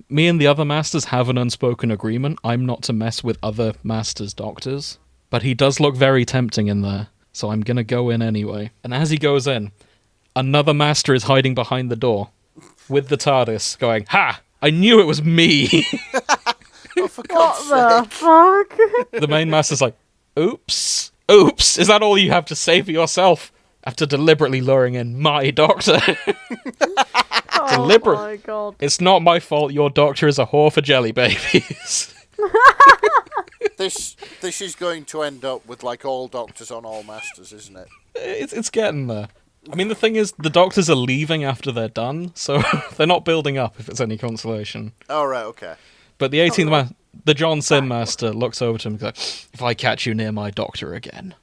me and the other Masters have an unspoken agreement. I'm not to mess with other Masters' doctors. But he does look very tempting in there. So I'm going to go in anyway. And as he goes in, another Master is hiding behind the door with the TARDIS going, ha! I knew it was me! Oh, for God's What sake. the fuck? The main Master's like, oops. Oops, is that all you have to say for yourself? After deliberately luring in my doctor. Oh Deliberate. my god. It's not my fault your doctor is a whore for jelly babies. This is going to end up with like all doctors on all masters, isn't it? It's getting there. I mean, the thing is, the doctors are leaving after they're done, so they're not building up, if it's any consolation. Oh, right, okay. But the 18th the John Sim Master looks over to him and goes, if I catch you near my doctor again,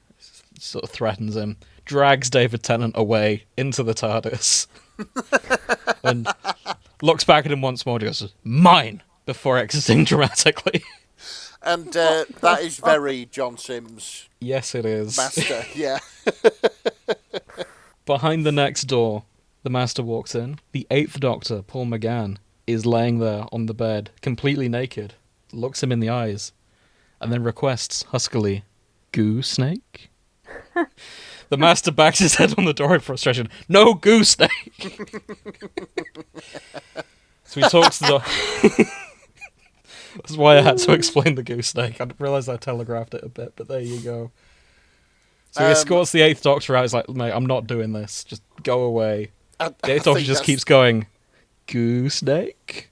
sort of threatens him, drags David Tennant away into the TARDIS, and looks back at him once more and goes, mine, before exiting dramatically. And that is very John Sims Yes, it is. master, yeah. Behind the next door, the Master walks in. The 8th Doctor, Paul McGann, is laying there on the bed, completely naked, looks him in the eyes, and then requests huskily, "Goo snake?" The The master backs his head on the door in frustration. No goose snake! So he talks to the... That's why I had to explain the goose snake. I realised I telegraphed it a bit, but there you go. So he escorts the 8th Doctor out. He's like, mate, I'm not doing this. Just go away. The 8th Doctor just keeps going, goose snake?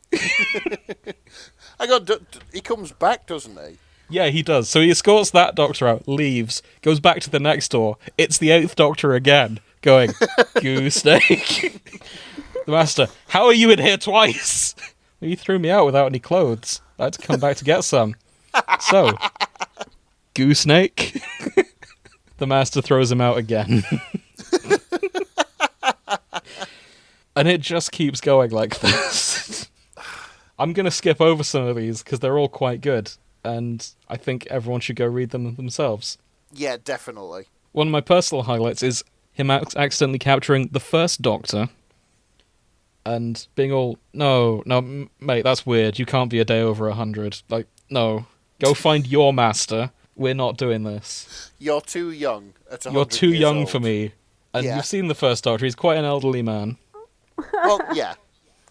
He comes back, doesn't he? Yeah, he does. So he escorts that Doctor out, leaves, goes back to the next door. It's the 8th Doctor again, going, goose snake? The Master, how are you in here twice? Well, you threw me out without any clothes. I had to come back to get some. So, goose snake? The Master throws him out again. And it just keeps going like this. I'm going to skip over some of these because they're all quite good. And I think everyone should go read them themselves. Yeah, definitely. One of my personal highlights is him accidentally capturing the 1st Doctor and being all, no, mate, that's weird. You can't be a day over 100. Like, no. Go find your master. We're not doing this. You're too young. You're too young old. for me. And Yeah. you've seen the 1st Doctor. He's quite an elderly man. Well, yeah.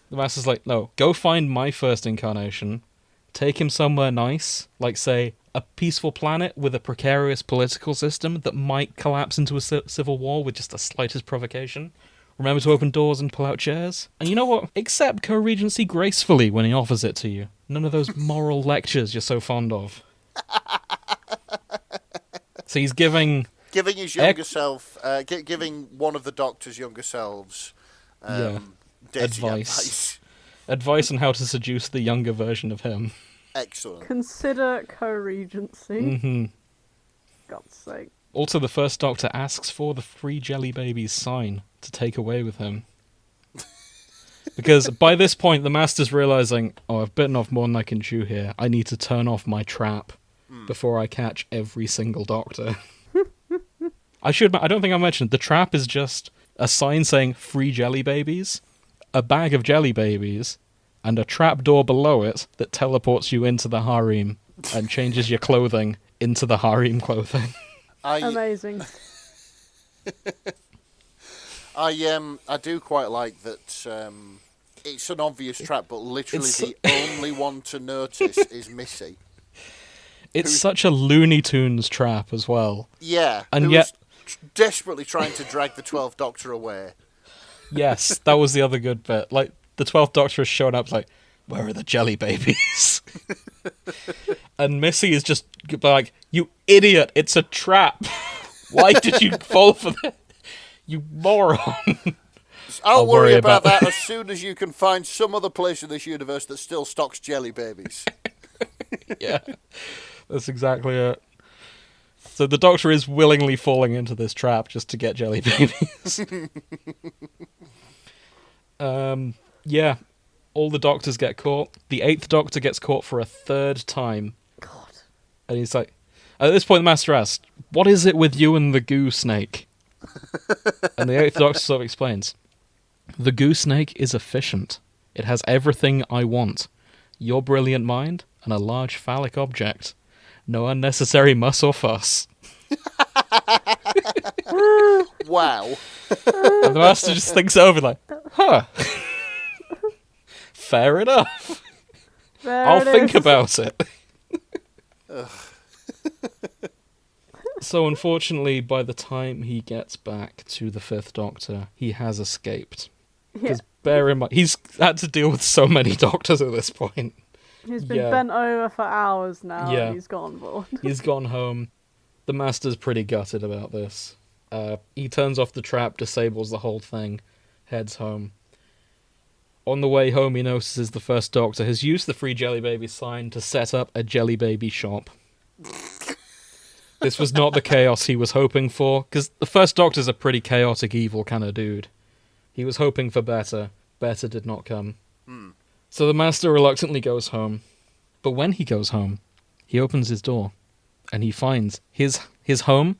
The Master's like, no, go find my 1st incarnation. Take him somewhere nice. Like, say, a peaceful planet with a precarious political system that might collapse into a civil war with just the slightest provocation. Remember to open doors and pull out chairs. And you know what? Accept co-regency gracefully when he offers it to you. None of those moral lectures you're so fond of. So he's giving his younger self, giving one of the Doctor's younger selves, advice. Advice on how to seduce the younger version of him. Excellent. Consider co-regency. Mm-hmm. God's sake. Also, the 1st Doctor asks for the free Jelly Baby's sign to take away with him. Because by this point, the Master's realising, oh, I've bitten off more than I can chew here. I need to turn off my trap before I catch every single Doctor. I don't think I mentioned, the trap is just a sign saying free Jelly Babies, a bag of Jelly Babies, and a trap door below it that teleports you into the harem and changes your clothing into the harem clothing. Amazing. I do quite like that. It's an obvious trap, but literally the only one to notice is Missy. It's such a Looney Tunes trap as well. Yeah, and who yet was desperately trying to drag the 12th Doctor away. Yes, that was the other good bit. Like, the 12th Doctor has shown up like, where are the Jelly Babies? And Missy is just like, you idiot, it's a trap. Why did you fall for that? You moron. I'll worry about that as soon as you can find some other place in this universe that still stocks Jelly Babies. Yeah, that's exactly it. So the Doctor is willingly falling into this trap just to get Jelly Babies. Yeah, all the Doctors get caught. The 8th Doctor gets caught for a 3rd time. God. And he's like, at this point the Master asks, what is it with you and the goo snake? And the 8th Doctor sort of explains, the goo snake is efficient. It has everything I want. Your brilliant mind and a large phallic object. No unnecessary muss or fuss. Wow. And the Master just thinks it over like, huh. Fair enough. I'll think about it. So unfortunately, by the time he gets back to the 5th Doctor, he has escaped. Because bear in mind, he's had to deal with so many Doctors at this point. He's been bent over for hours now, Yeah. and he's gone bored. He's gone home. The Master's pretty gutted about this. He turns off the trap, disables the whole thing, heads home. On the way home, he notices the 1st Doctor has used the free Jelly Baby sign to set up a Jelly Baby shop. This was not the chaos he was hoping for, because the 1st Doctor's a pretty chaotic, evil kind of dude. He was hoping for better. Better did not come. So the Master reluctantly goes home. But when he goes home, he opens his door, and he finds his home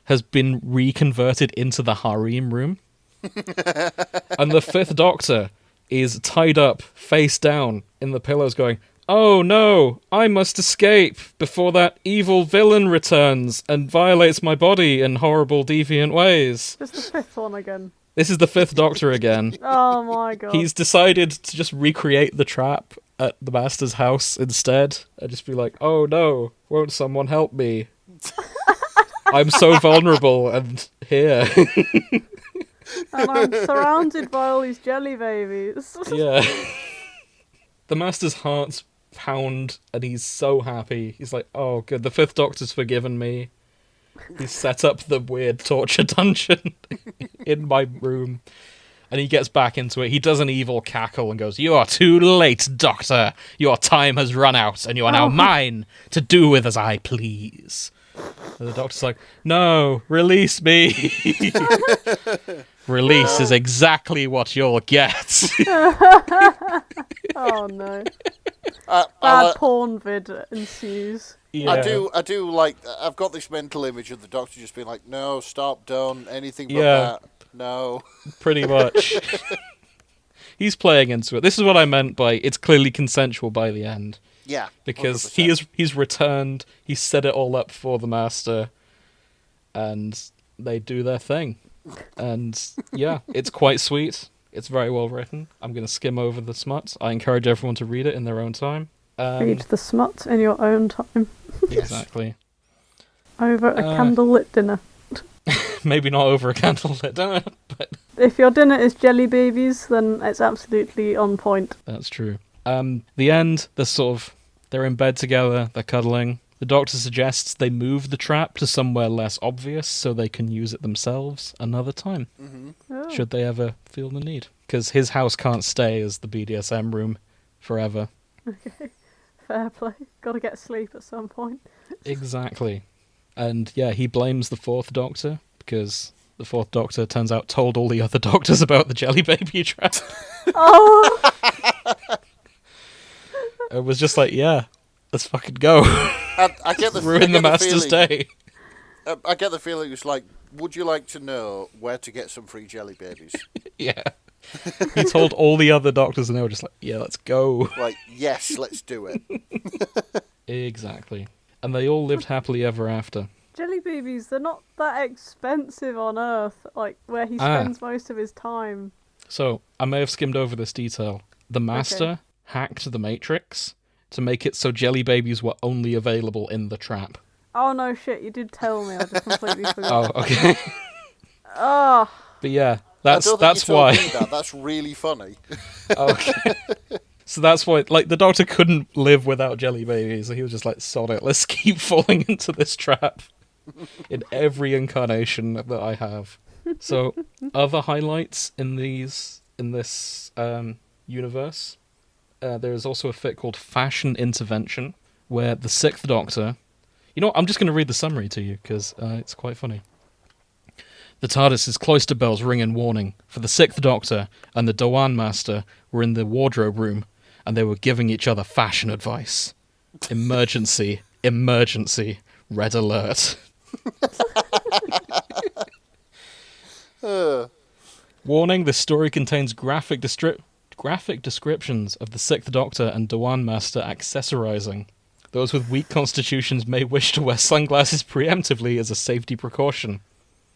has been reconverted into the harem room. And the 5th Doctor is tied up, face down, in the pillows going, Oh no, I must escape before that evil villain returns and violates my body in horrible, deviant ways. Just the fifth one again. This is the Fifth Doctor again. Oh my god. He's decided to just recreate the trap at the Master's house instead. And just be like, oh no, won't someone help me? I'm so vulnerable and here. And I'm surrounded by all these jelly babies. Yeah. The Master's heart's pound and he's so happy. He's like, oh good, the Fifth Doctor's forgiven me. He's set up the weird torture dungeon in my room. And he gets back into it. He does an evil cackle and goes, "You are too late, Doctor. Your time has run out, and you are now mine to do with as I please." And the Doctor's like, "No, release me." Release is exactly what you'll get. Oh no. I'll, Bad porn vid ensues. Yeah. I do like. I've got this mental image of the Doctor just being like, "No, stop, don't anything but Yeah. that. No." Pretty much. He's playing into it. This is what I meant by it's clearly consensual by the end. Yeah, Because 100%. he's returned, he's set it all up for the Master, and they do their thing. And yeah, it's quite sweet. It's very well written. I'm going to skim over the smut. I encourage everyone to read it in their own time. Read the smut in your own time. Exactly. Over a candlelit dinner. Maybe not over a candlelit dinner, but If your dinner is jelly babies, then it's absolutely on point. that's true. The end, they're in bed together, they're cuddling. The Doctor suggests they move the trap to somewhere less obvious so they can use it themselves another time, Oh. should they ever feel the need. Because his house can't stay as the BDSM room forever. Fair play. Gotta get sleep at some point. Exactly. And yeah, he blames the Fourth Doctor, because the Fourth Doctor, turns out, told all the other Doctors about the jelly baby trap. Oh! It was just like, yeah, let's fucking go. I get the Ruin the Master's day. I get the feeling it's like, would you like to know where to get some free jelly babies? Yeah. He told all the other Doctors and they were just like, yeah, let's go. Like, yes, let's do it. Exactly. And they all lived happily ever after. Jelly babies, they're not that expensive on Earth, like where he spends most of his time. So, I may have skimmed over this detail. The Master hacked the Matrix to make it so jelly babies were only available in the trap. Oh no shit, you did tell me, I just completely forgot. Oh, okay. Oh, But yeah, I don't think that's you told why. me that. That's really funny. Okay. So that's why, like, the Doctor couldn't live without jelly babies, so he was just like, sod it, let's keep falling into this trap in every incarnation that I have. So, other highlights in this universe, there is also a fic called Fashion Intervention, where the Sixth Doctor... You know what, I'm just going to read the summary to you, because it's quite funny. The TARDIS's cloister bells ring in warning, for the Sixth Doctor and the Doan Master were in the wardrobe room, and they were giving each other fashion advice. Emergency, emergency, red alert. Warning, this story contains graphic descriptions of the Sixth Doctor and Doan Master accessorizing. Those with weak constitutions may wish to wear sunglasses preemptively as a safety precaution.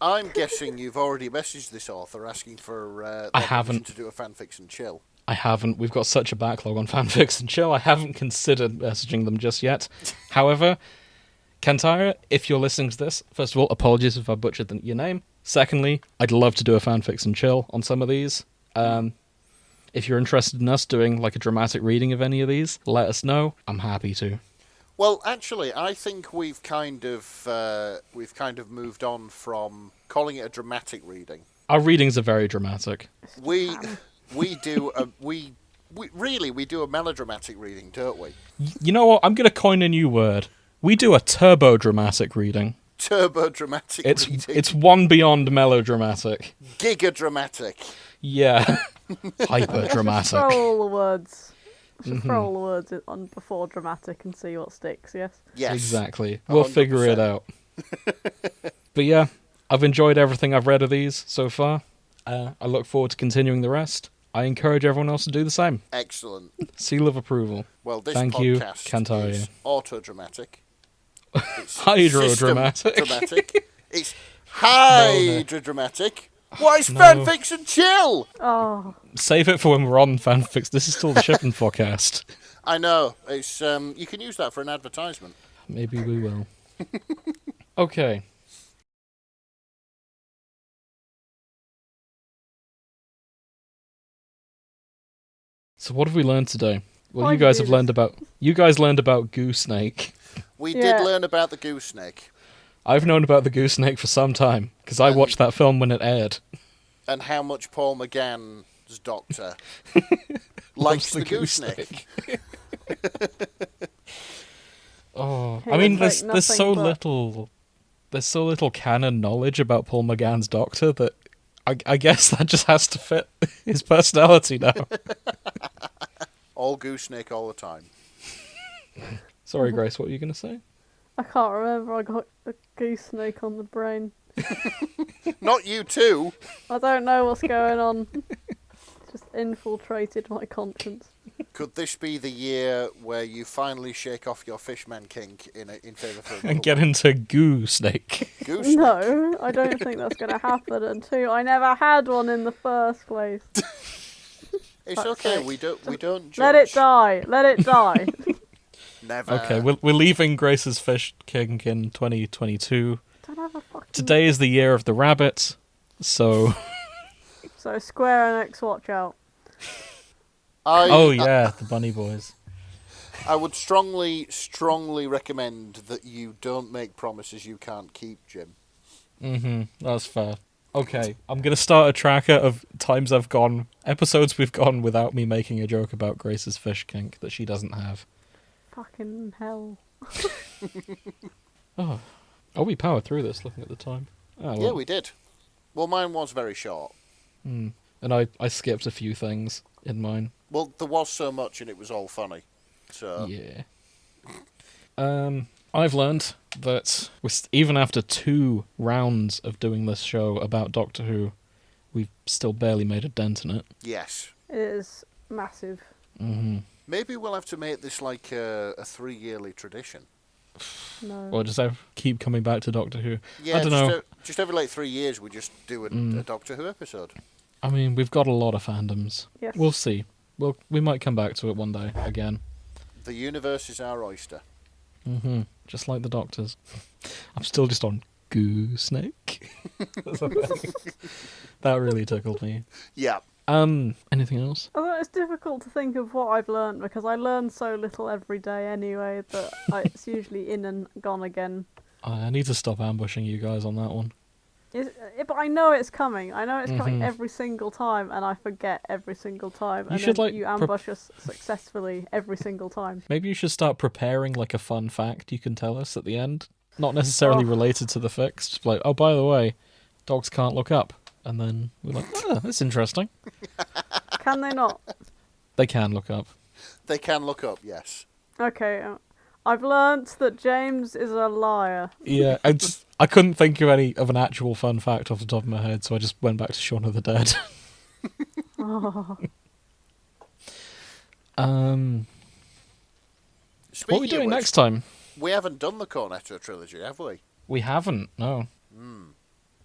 I'm guessing you've already messaged this author asking for I their haven't. permission to do a fanfics and chill. I haven't. We've got such a backlog on Fanfics and Chill. I haven't considered messaging them just yet. However, Kantayra, if you're listening to this, first of all, apologies if I butchered your name. Secondly, I'd love to do a Fanfics and Chill on some of these. If you're interested in us doing like a dramatic reading of any of these, let us know. I'm happy to. Well, actually, I think we've kind of moved on from calling it a dramatic reading. Our readings are very dramatic. We do a melodramatic reading, don't we? You know what? I'm going to coin a new word. We do a turbo dramatic reading. Turbo dramatic reading. It's one beyond melodramatic. Giga dramatic. Yeah. Hyper dramatic. throw all the words. Throw all the words on before dramatic and see what sticks, yes? Yes. Exactly. We'll figure it out. But yeah, I've enjoyed everything I've read of these so far. I look forward to continuing the rest. I encourage everyone else to do the same. Excellent. Seal of approval. Well, this Thank you, podcast Kantayra. is autodramatic. It's Hydrodramatic. system-dramatic. It's hydrodramatic. What is No. fanfics and chill? Oh, Save it for when we're on fanfics. This is still the shipping forecast. I know. It's you can use that for an advertisement. Maybe we will. Okay. So what have we learned today? Well, Why'd you you guys do have learned this? about. You guys learned about Goosenake. We Yeah. did learn about the goose snake I've known about the Goosenake for some time because I watched that film when it aired. and how much Paul McGann's doctor likes the goose snake. Oh, He I mean, looks there's like so nothing but- little, there's so little canon knowledge about Paul McGann's Doctor that I guess that just has to fit his personality now. All goose snake all the time. Sorry, Grace, what were you gonna say? I can't remember. I got a goose snake on the brain. Not you too. I don't know what's going on. Just infiltrated my conscience. Could this be the year where you finally shake off your fishman kink in favour for And get into Goosenake. goose snake? No, I don't think that's going to happen. And two, I never had one in the first place. It's Fuck's okay. sake. We don't judge. Let it die. Let it die. Never. Okay, we're leaving Grace's Fish King in 2022. Don't have a fucking. Today is the year of the rabbit, so So Square Enix, watch out. oh yeah, the Bunny Boys. I would strongly recommend that you don't make promises you can't keep, Jim. That's fair. Okay, I'm gonna start a tracker of times I've gone, episodes we've gone without me making a joke about Grace's fish kink that she doesn't have. Fucking hell. Oh, we powered through this looking at the time. Oh, well. Yeah, we did. Well, mine was very short. And I skipped a few things in mine. Well, there was so much and it was all funny. So Yeah. I've learned that even after 2 rounds of doing this show about Doctor Who, we've still barely made a dent in it. yes. It is massive. Maybe we'll have to make this like a 3-yearly tradition. No. Or just keep coming back to Doctor Who. Yeah, I don't know. Just every like 3 years we just do a Doctor Who episode. I mean, we've got a lot of fandoms. Yes. We'll see. We might come back to it one day again. The universe is our oyster. Just like the Doctors. I'm still just on Goosenake. That really tickled me. Yeah. Anything else? Although it's difficult to think of what I've learned because I learn so little every day anyway that it's usually in and gone again. I need to stop ambushing you guys on that one. But I know it's coming. I know it's coming every single time, and I forget every single time. You And should, then like, you ambush us successfully every single time. Maybe you should start preparing like a fun fact you can tell us at the end. Not necessarily related to the fix. Just like, oh, by the way, dogs can't look up. And then we're like, oh, that's interesting. Can they not? They can look up. They can look up, yes. Okay. I've learnt that James is a liar. Yeah, I couldn't think of an actual fun fact off the top of my head, so I just went back to Shaun of the Dead. Oh. Speaking What are we doing of which, next time? We haven't done the Cornetto trilogy, have we? We haven't. No.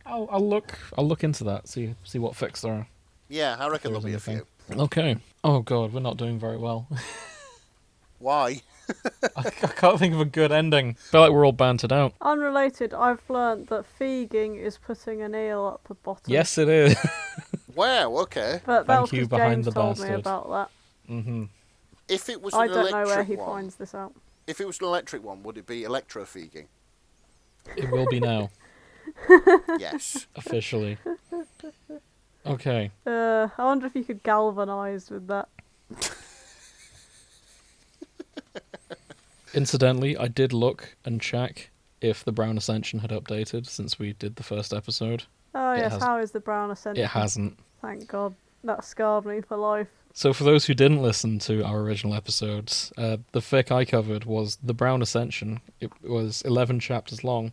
I'll look into that. See what fics there are. Yeah, I reckon There there'll be a is anything. few. Okay. Oh god, we're not doing very well. Why? I can't think of a good ending. I feel like we're all bantered out. Unrelated, I've learnt that feeding is putting an eel at the bottom. Yes, it is. Wow, okay. But that Thank was you, because behind James the told me bastard. about that. If it was I an don't know where electric he one, finds this out. if it was an electric one, would it be electro-feeding? It will be now, Yes. officially. Okay. I wonder if you could galvanise with that. Incidentally, I did look and check if the Brown Ascension had updated since we did the first episode. Oh It yes, has- how is the brown ascension? It hasn't. Thank God. That scarred me for life. So for those who didn't listen to our original episodes, the fic I covered was The Brown Ascension. It was 11 chapters long.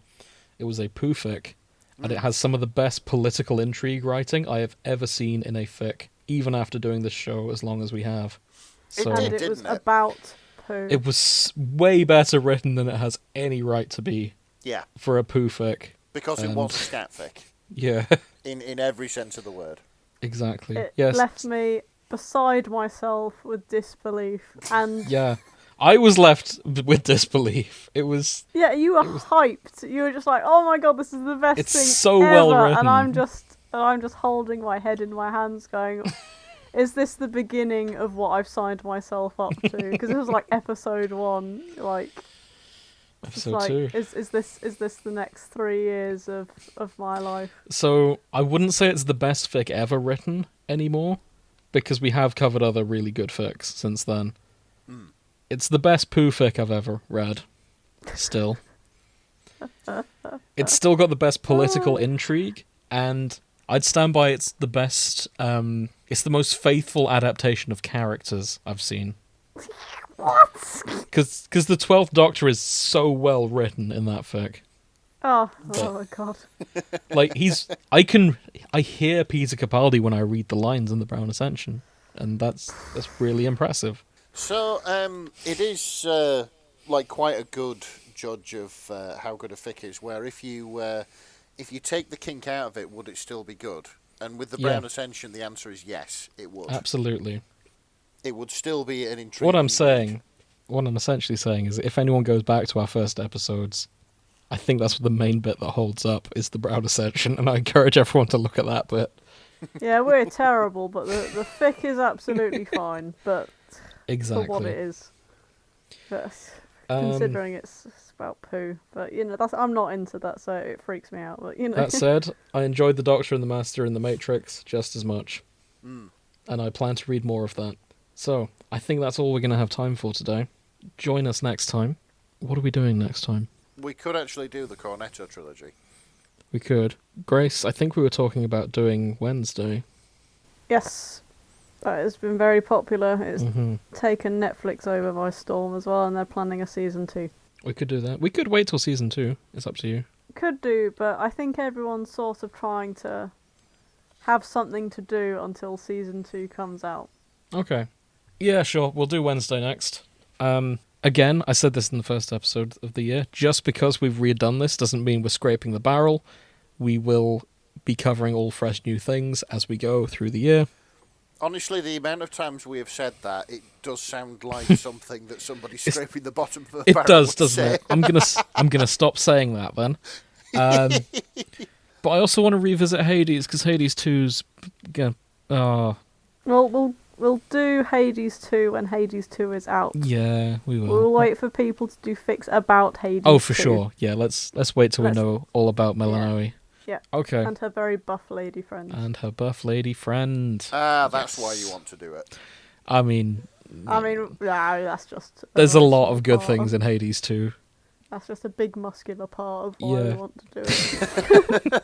It was a poo fic, and it has some of the best political intrigue writing I have ever seen in a fic. even after doing this show as long as we have. So And did, it was didn't it? about poo. it was way better written than it has any right to be Yeah, for a poo fic. because it And- was a scat fic Yeah, in every sense of the word. exactly. It Yes. left me beside myself with disbelief. And Yeah. I was left with disbelief. It was yeah, you were hyped. You were just like, "Oh my god, this is the best It's thing so ever!" well written. And I'm just holding my head in my hands, going, "Is this the beginning of what I've signed myself up to?" Because it was like episode 1, like. It's episode like, 2. is this the next 3 years of my life? So I wouldn't say it's the best fic ever written anymore, because we have covered other really good fics since then. It's the best poo fic I've ever read. Still. It's still got the best political intrigue, and I'd stand by it's the best, it's the most faithful adaptation of characters I've seen. What? Because the 12th Doctor is so well written in that fic. Oh my god. Like, I hear Peter Capaldi when I read the lines in the Brown Ascension, and that's really impressive. So, it is like quite a good judge of how good a fic is. Where if you take the kink out of it, would it still be good? And with the Yeah. Brown Ascension, the answer is yes, it would. Absolutely. It would still be an intriguing. What I'm essentially saying is, if anyone goes back to our first episodes, I think that's the main bit that holds up is the Brown Ascension, and I encourage everyone to look at that bit. Yeah, we're terrible, but the fic is absolutely fine. But Exactly. for what it is, but considering it's about poo, but I'm not into that, so it freaks me out. But That said, I enjoyed the Doctor and the Master and the Matrix just as much, and I plan to read more of that. So I think that's all we're going to have time for today. Join us next time. What are we doing next time? We could actually do the Cornetto trilogy. We could. Grace, I think we were talking about doing Wednesday. yes, that has been very popular. It's Mm-hmm. taken Netflix over by storm as well, and they're planning a season 2. We could do that. We could wait till season 2. It's up to you. Could do, but I think everyone's sort of trying to have something to do until season 2 comes out. Okay. Yeah, sure. We'll do Wednesday next. Again, I said this in the first episode of the year. Just because we've redone this doesn't mean we're scraping the barrel. We will be covering all fresh new things as we go through the year. Honestly, the amount of times we have said that, it does sound like something that somebody scraping the bottom of a It barrel does, would doesn't say. it? I'm gonna stop saying that then. But I also want to revisit Hades because Hades 2's. Well, we'll do Hades 2 when Hades 2 is out. Yeah, we will. We'll wait for people to do fics about Hades. Oh, for 2. sure. Yeah, let's wait till we know all about Melanoe. Yeah. Okay. And her very buff lady friend. And her buff lady friend. That's why you want to do it. I mean, No, that's just. there's a lot small of good part things in Hades too. That's just a big muscular part of why Yeah. I want to do it.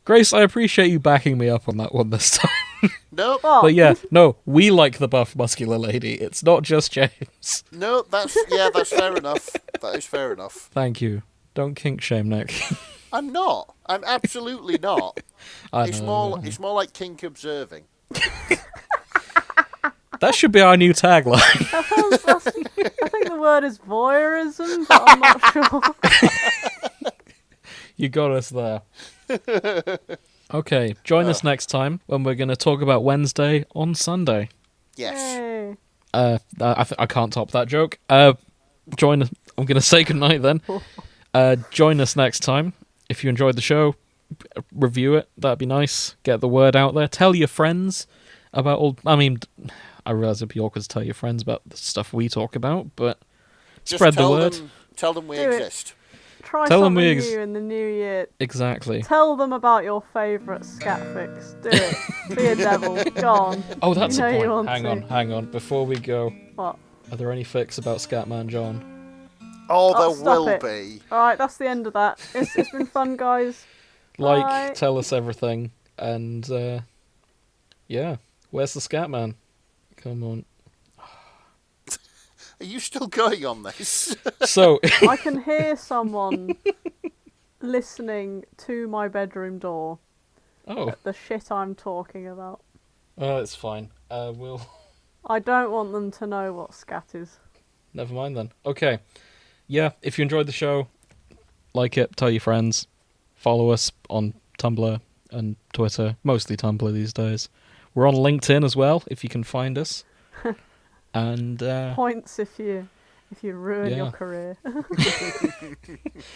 Grace, I appreciate you backing me up on that one this time. Nope. Well, But yeah, no, we like the buff muscular lady. It's not just James. No, that's fair enough. That is fair enough. Thank you. Don't kink shame Nick. I'm not. I'm absolutely not. I It's know. more like kink observing. That should be our new tagline. I think the word is voyeurism, but I'm not sure. You got us there. Okay, join us next time when we're going to talk about Wednesday on Sunday. Yes. Yay. I can't top that joke. Join us. I'm going to say goodnight then. Join us next time. If you enjoyed the show, review it. That'd be nice. Get the word out there. Tell your friends about all... I mean, I realise it'd be awkward to tell your friends about the stuff we talk about, but Just spread the tell word. Tell them we Do it. exist. Try Tell them something we new in the new year. Exactly. Tell them about your favourite scat fix. Do it. Be a devil. Go on. Oh, that's You know a you point. want to. Hang on. Before we go, What? are there any fics about Scatman John? Oh, Oh, there stop will it. be. Alright, that's the end of that. It's been fun, guys. Like, Bye. tell us everything, and yeah, where's the Scatman? Come on. Are you still going on this? So, I can hear someone listening to my bedroom door oh, at the shit I'm talking about. It's fine. We'll... I don't want them to know what scat is. Never mind then. Okay. Yeah, if you enjoyed the show, like it, tell your friends. Follow us on Tumblr and Twitter. Mostly Tumblr these days. We're on LinkedIn as well, if you can find us. And Points if you ruin Yeah. your career.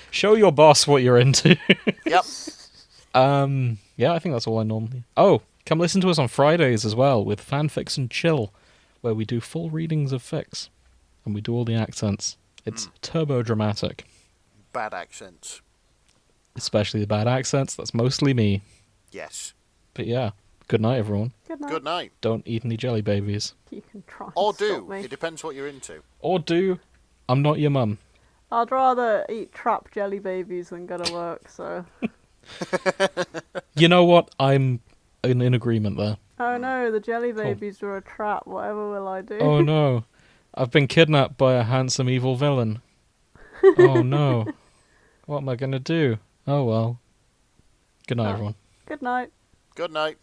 show your boss what you're into. Yep. Yeah, I think that's all I normally... Oh, come listen to us on Fridays as well with Fanfics and Chill, where we do full readings of fics. And we do all the accents. It's turbo dramatic. Bad accents. Especially the bad accents. That's mostly me. Yes. But yeah, good night, everyone. Good night. Good night. Don't eat any jelly babies. You can try and Or stop do. me. It depends what you're into. Or do. I'm not your mum. I'd rather eat trap jelly babies than go to work, so... You know what? I'm in agreement there. Oh no, the jelly babies were a trap. Whatever will I do? Oh no. I've been kidnapped by a handsome evil villain. Oh no. What am I going to do? Oh well. Good night, everyone. Good night. Good night.